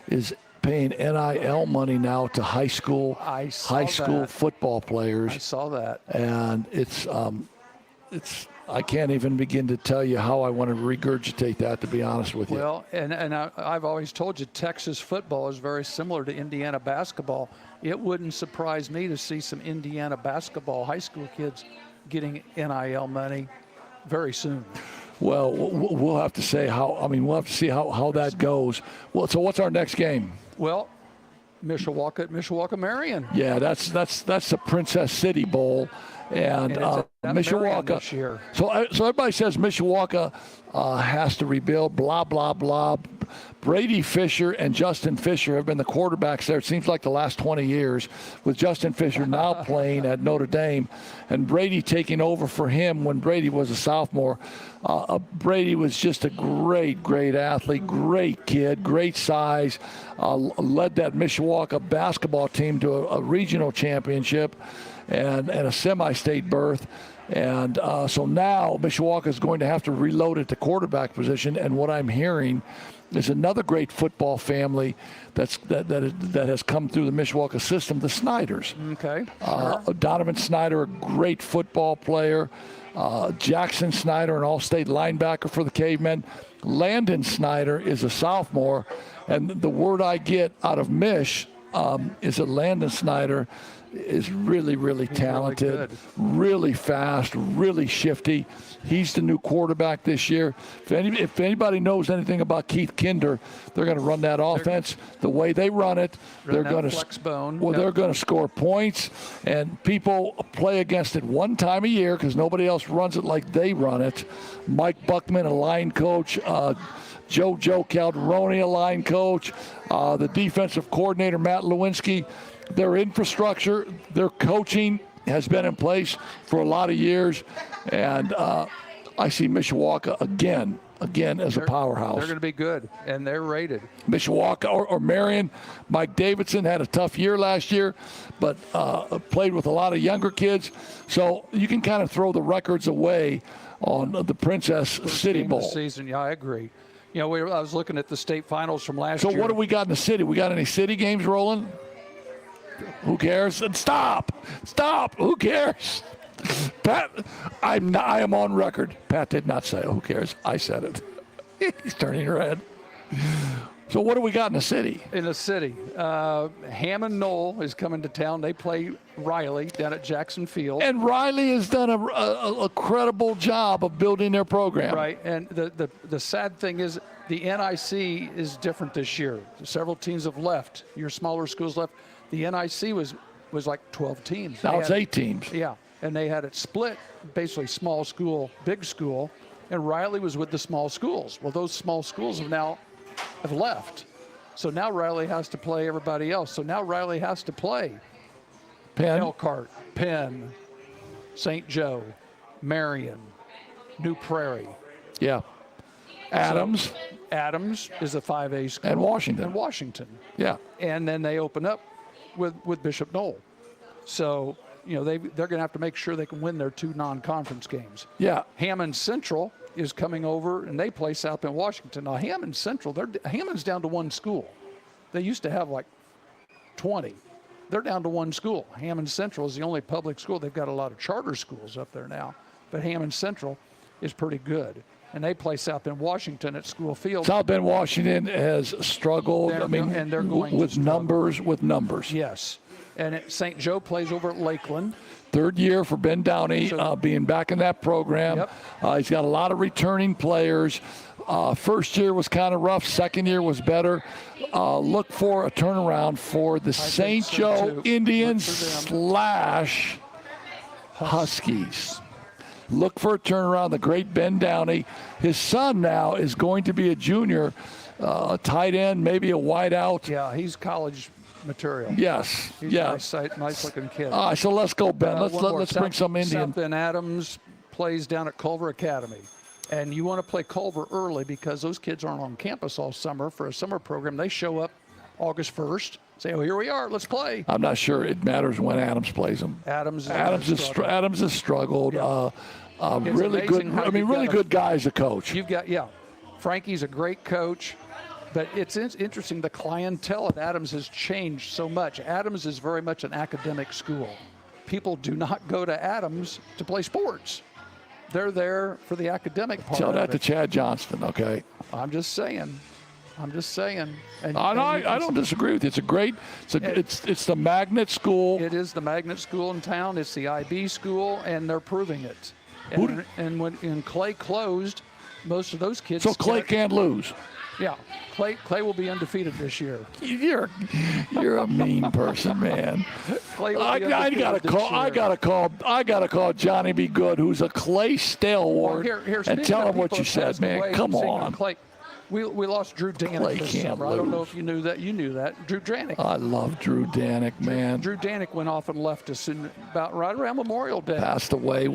is paying NIL money now to high school football players. I saw that, and it's I can't even begin to tell you how I want to regurgitate that, to be honest with you. Well, and I've always told you Texas football is very similar to Indiana basketball. It wouldn't surprise me to see some Indiana basketball high school kids getting NIL money very soon. Well, we'll have to see how that goes. Well, so what's our next game? Well, Mishawaka at Mishawaka Marion. Yeah, that's the Princess City Bowl. And Mishawaka this year. So everybody says Mishawaka has to rebuild, blah, blah, blah. Brady Fisher and Justin Fisher have been the quarterbacks there, it seems like the last 20 years, with Justin Fisher now playing at Notre Dame and Brady taking over for him when Brady was a sophomore. Brady was just a great athlete, great kid, great size, led that Mishawaka basketball team to a regional championship and a semi-state berth. And so now Mishawaka is going to have to reload at the quarterback position. And what I'm hearing is another great football family that has come through the Mishawaka system, the Snyders. Okay. Donovan Snyder, a great football player. Jackson Snyder, an all-state linebacker for the Cavemen. Landon Snyder is a sophomore. And the word I get out of Mish is that Landon Snyder is really talented, really fast, really shifty. He's the new quarterback this year. If anybody knows anything about Keith Kinder, they're going to run that offense the way they run it. They're going to flex bone. Well, they're going to score points, and people play against it one time a year because nobody else runs it like they run it. Mike Buckman, a line coach. Joe Calderoni, a line coach. The defensive coordinator, Matt Lewinsky. their infrastructure, their coaching has been in place for a lot of years, and I see Mishawaka again as a powerhouse. They're going to be good, and they're rated. Mishawaka or Marion. Mike Davidson had a tough year last year, but played with a lot of younger kids. So you can kind of throw the records away on the Princess City Game of the Bowl. season, yeah, I agree. I was looking at the state finals from last So year. what do we got in the city? We got any city games rolling? Who cares? And stop! Who cares? Pat, I am on record. Pat did not say, who cares? I said it. He's turning red. So what do we got in the city? In the city, Hammond Knoll is coming to town. They play Riley down at Jackson Field. And Riley has done a credible job of building their program. Right, and the sad thing is the NIC is different this year. Several teams have left. Your smaller schools left. The NIC was like 12 teams. Now They it's had- 8 teams. Yeah, and they had it split, basically small school, big school, and Riley was with the small schools. Well, those small schools have left. So now Riley has to play everybody else. So now Riley has to play Penn. Elkhart, Penn, St. Joe, Marion, New Prairie. Yeah. Adams Adams is a 5A school. and Washington. And Washington. Yeah. And then they open up with Bishop Knoll. So, they're going to have to make sure they can win their 2 non-conference games. Yeah. Hammond Central is coming over, and they play South Bend, Washington. Now, Hammond Central, Hammond's down to 1 school. They used to have like 20. They're down to 1 school. Hammond Central is the only public school. They've got a lot of charter schools up there now, but Hammond Central is pretty good. And they play South Bend, Washington at School Field. South Bend, Washington has struggled. They're going with to struggle. numbers. Yes. And St. Joe plays over at Lakeland. Third year for Ben Downey, being back in that program. Yep. He's got a lot of returning players. First year was kind of rough. Second year was better. Look for a turnaround for the St. so, Joe too. Indians Look / Huskies. Look for a turnaround. The great Ben Downey. His son now is going to be a junior, a tight end, maybe a wideout. Yeah, he's college material. Yes. He's Yeah. a nice looking kid. So let's go, Ben. One more. Let's bring some Indian. South Bend Adams plays down at Culver Academy. And you want to play Culver early because those kids aren't on campus all summer for a summer program. They show up August 1st, say, oh, here we are, let's play. I'm not sure it matters when Adams plays them. Adams has struggled. Really good. amazing how I mean, you've really got a- good guy as a coach. You've got, Frankie's a great coach. But it's interesting, the clientele at Adams has changed so much. Adams is very much an academic school. People do not go to Adams to play sports. They're there for the academic part Tell of that to it. Chad Johnston, okay? I'm just saying. And, I don't disagree with you. It's a great. It's the magnet school. It is the magnet school in town. It's the IB school, and they're proving it. And when Clay closed, most of those kids. So Clay can't lose. Yeah, Clay will be undefeated this year. You're a mean person, man. Clay will I be gotta undefeated this year. I gotta call Johnny B. Good, who's a Clay stalwart, and speaking tell of him what people you said, passed man. away, Come speaking of on. Clay, we lost Drew Clay Danek this can't summer. I don't know lose. if you knew that. You knew that. Drew Danek. I love Drew Danek, man. Drew Danek went off and left us about right around Memorial Day. Passed away.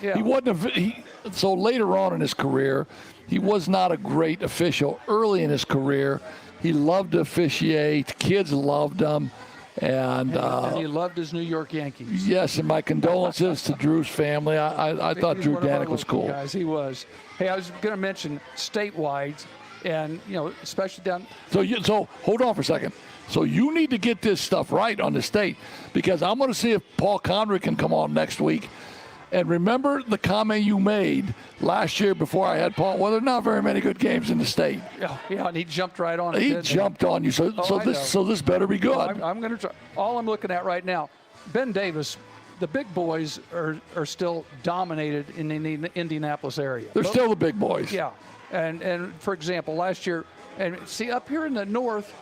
Yeah. He wasn't. So later on in his career, he was not a great official. Early in his career, he loved to officiate. Kids loved him, and he loved his New York Yankees. yes. And my condolences to Drew's family. I thought He's Drew one of our Danek was local cool. guys. He was. Hey, I was going to mention statewide, and especially down. So hold on for a second. So you need to get this stuff right on the state, because I'm going to see if Paul Connery can come on next week. And remember the comment you made last year before I had Paul. Well, there are not very many good games in the state. Yeah, and he jumped right on it. He didn't jumped on you. So this better be good. I'm going to try. All I'm looking at right now, Ben Davis, the big boys are still dominated in the Indianapolis area. They're still the big boys. Yeah, and for example, last year, and see up here in the north,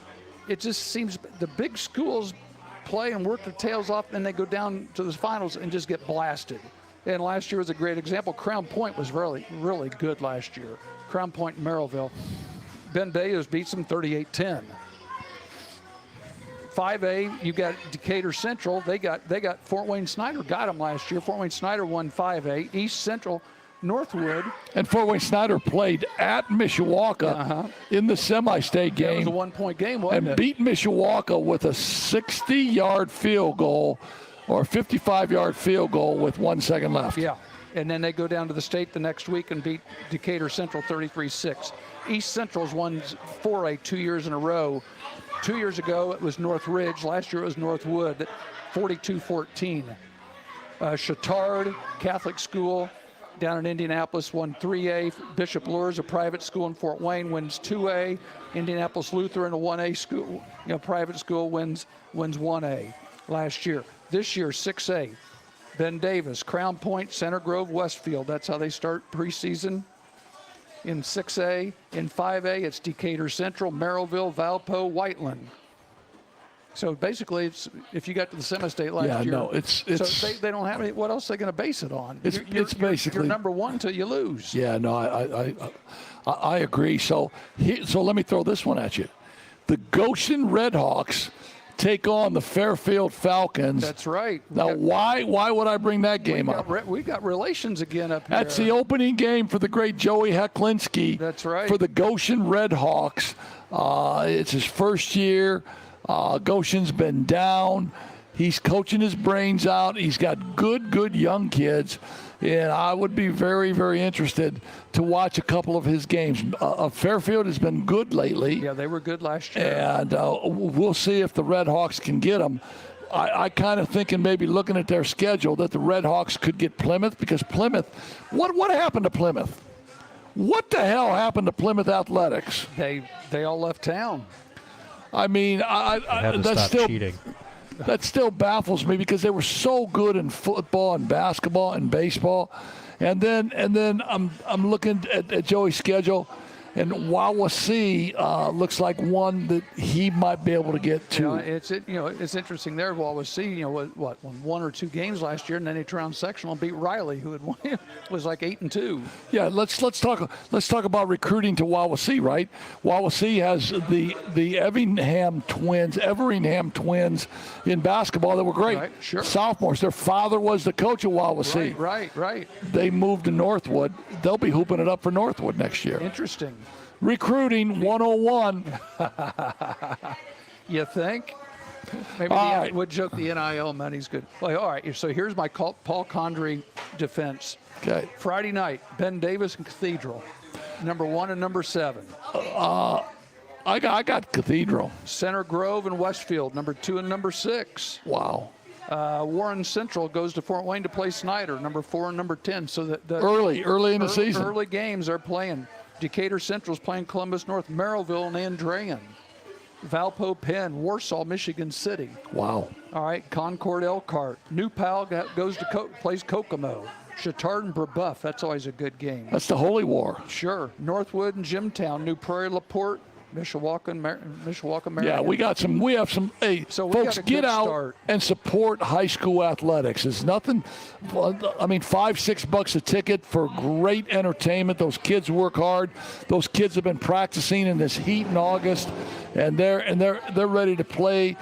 it just seems the big schools play and work their tails off, and they go down to the finals and just get blasted. And last year was a great example. Crown Point was really, really good last year. Crown Point and Merrillville. Ben Davis beats them 38-10. 5A, you got Decatur Central. They got Fort Wayne Snyder got them last year. Fort Wayne Snyder won 5A. East Central, Northwood. And Fort Wayne Snyder played at Mishawaka in the semi-state That was game a 1-point game, wasn't and it? beat Mishawaka with a 60-yard field goal or a 55-yard field goal with 1 second left. Yeah. And then they go down to the state the next week and beat Decatur Central 33-6. East Central's won 4A 2 years in a row. 2 years ago, it was North Ridge. Last year, it was Northwood, 42-14. Chittard Catholic School down in Indianapolis won 3A. Bishop Luers, a private school in Fort Wayne, wins 2A. Indianapolis Lutheran, a 1A school, private school, wins 1A last year. This year, 6A. Ben Davis, Crown Point, Center Grove, Westfield. That's how they start preseason. In 6A, in 5A, it's Decatur Central, Merrillville, Valpo, Whiteland. So basically, it's if you got to the semi-state last year. Yeah, no, it's so they don't have any. What else are they going to base it on? It's basically you're number one till you lose. Yeah, no, I agree. So let me throw this one at you. The Goshen Redhawks take on the Fairfield Falcons. That's right. Now, why would I bring that game up? We've got relations again up here. That's the opening game for the great Joey Heklinski. That's right. For the Goshen Redhawks. It's his first year. Goshen's been down. He's coaching his brains out. He's got good young kids. And I would be very, very interested to watch a couple of his games. Fairfield has been good lately. Yeah, they were good last year. And we'll see if the Redhawks can get them. I kind of thinking maybe looking at their schedule that the Redhawks could get Plymouth because Plymouth, what happened to Plymouth? What the hell happened to Plymouth Athletics? They all left town. I mean, cheating. That still baffles me because they were so good in football and basketball and baseball, and then I'm looking at Joey's schedule, and Wawasee looks like one that he might be able to get to. It's interesting there. Wawasee, won 1 or 2 games last year, and then they turned sectional and beat Riley, who had won, was like 8-2. Yeah, let's talk about recruiting to Wawasee, right? Wawasee has the Everingham twins in basketball that were great. Right, sure. Sophomores. Their father was the coach of Wawasee. Right. They moved to Northwood. They'll be hooping it up for Northwood next year. Interesting. Recruiting 101. You think? Maybe would joke the NIL money's good. Well, all right, so here's my Paul Condry defense. Okay. Friday night, Ben Davis and Cathedral, number 1 and number 7. I got Cathedral. Center Grove and Westfield, number 2 and number 6. Wow. Warren Central goes to Fort Wayne to play Snyder, number 4 and number 10. So the early in the season. Early games are playing. Decatur Central's playing Columbus North, Merrillville, and Andrean. Valpo, Penn, Warsaw, Michigan City. Wow. All right, Concord, Elkhart. New Pal goes to plays Kokomo. Chittard and Brebeuf. That's always a good game. That's the Holy War. Sure. Northwood and Jimtown. New Prairie, LaPorte, Mishawaka, Marion. Yeah, we have some. Hey, so folks, get out and support high school athletics. It's nothing. I mean, $5-6 a ticket for great entertainment. Those kids work hard. Those kids have been practicing in this heat in August, and they're ready to play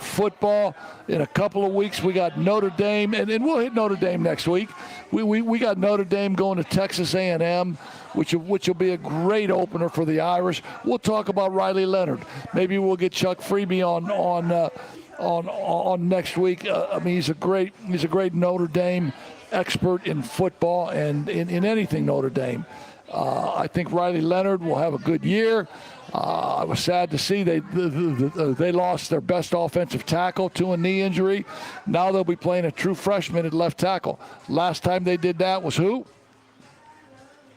football. In a couple of weeks, we got Notre Dame, and we'll hit Notre Dame next week. We got Notre Dame going to Texas A&M, which will be a great opener for the Irish. We'll talk about Riley Leonard. Maybe we'll get Chuck Freeby on next week. I mean, he's a great Notre Dame expert in football and in anything Notre Dame. I think Riley Leonard will have a good year. I was sad to see they lost their best offensive tackle to a knee injury. Now they'll be playing a true freshman at left tackle. Last time they did that was who?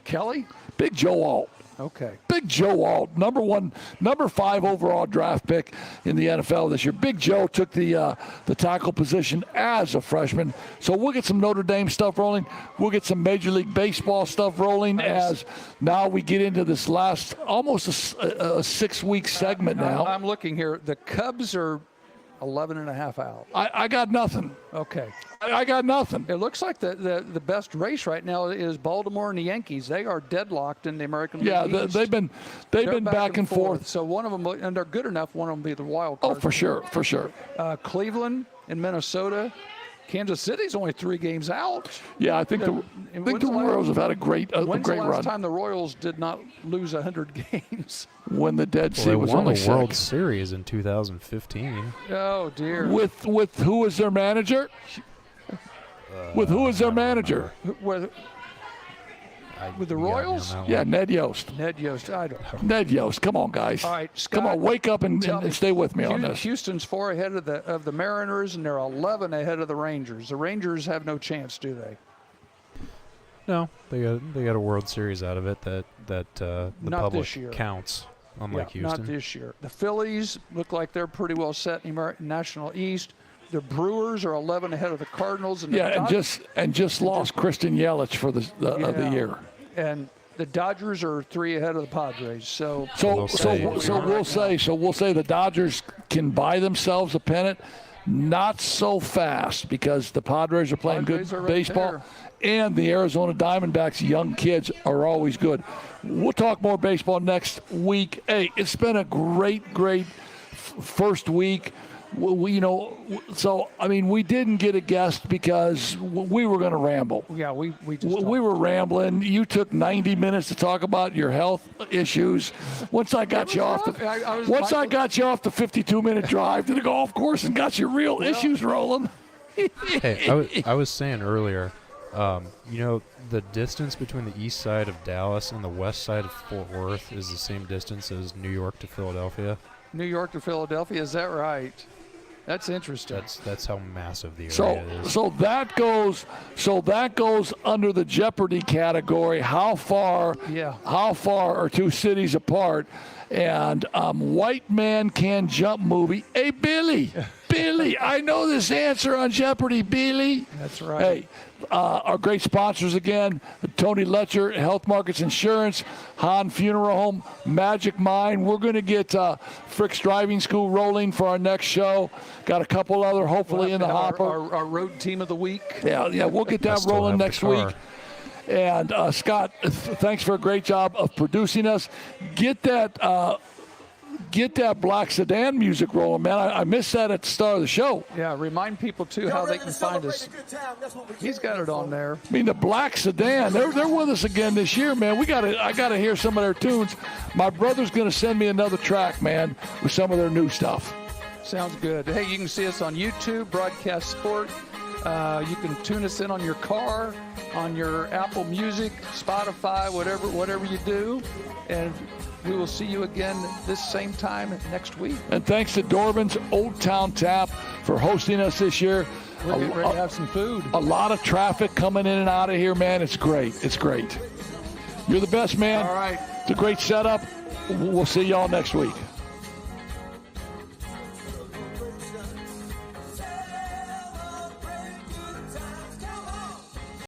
Kelly? Big Joe Alt. Okay. Big Joe Alt, number 5 overall draft pick in the NFL this year. Big Joe took the tackle position as a freshman. So we'll get some Notre Dame stuff rolling. We'll get some Major League Baseball stuff rolling as now we get into this last almost a 6-week segment now. I'm looking here. The Cubs are 11.5 out. I got nothing. Okay. I got nothing. It looks like the best race right now is Baltimore and the Yankees. They are deadlocked in the American League Yeah, East. they've been back and forth. So one of them, and they're good enough. One of them will be the wild card. Oh, for sure. Cleveland and Minnesota. Kansas City's only 3 games out. Yeah, I think the Royals have had a great When's the last run. time the Royals did not lose 100 games? When the Dead Sea They was won only the World second. Series in 2015. Oh dear. With who was their manager? With who was their manager? With the You got me on Royals? that one. Yeah, Ned Yost. Ned Yost. I don't know. Ned Yost. Come on, guys. All right, Scott, Come on, wake up and tell me, stay with me on this. Houston's 4 ahead of the Mariners, and they're 11 ahead of the Rangers. The Rangers have no chance, do they? No, they got a World Series out of it that the Not public this year. counts, unlike Houston. Not this year. The Phillies look like they're pretty well set in the National East. The Brewers are 11 ahead of the Cardinals, and the Yeah, and just lost Christian Yelich for the year. And the Dodgers are 3 ahead of the Padres. So We'll say the Dodgers can buy themselves a pennant. Not so fast because the Padres are playing Padres good are right baseball. there. And the Arizona Diamondbacks, young kids, are always good. We'll talk more baseball next week. Hey, it's been a great first week. We didn't get a guest because we were going to ramble. yeah, we We were rambling. You took 90 minutes to talk about your health issues. Once I got you off the 52-minute drive to the golf course and got your real issues rolling. Hey, I was saying earlier, the distance between the east side of Dallas and the west side of Fort Worth is the same distance as New York to Philadelphia. New York to Philadelphia, is that right? That's interesting. That's how massive the area is. So that goes under the Jeopardy category. How far are 2 cities apart? And White Man Can Jump movie. Hey, Billy, I know this answer on Jeopardy, Billy. That's right. Hey, our great sponsors again, Tony Letcher, Health Markets Insurance, Hahn Funeral Home, Magic Mind. We're going to get Frick's Driving School rolling for our next show. Got a couple other hopefully in the hopper. Our road team of the week. Yeah, we'll get that rolling next week. And Scott, thanks for a great job of producing us. Get that Black Sedan music rolling, man. I missed that at the start of the show. Yeah, remind people too how they can find us. He's got it on there. I mean, the Black Sedan, they're with us again this year, man. I gotta hear some of their tunes. My brother's gonna send me another track, man, with some of their new stuff. Sounds good. Hey, you can see us on YouTube, Broadcast Sport. You can tune us in on your car, on your Apple Music, Spotify, whatever you do. And we will see you again this same time next week. And thanks to Dorbin's Old Town Tap for hosting us this year. We're getting ready to have some food. A lot of traffic coming in and out of here, man. It's great. You're the best, man. All right. It's a great setup. We'll see y'all next week.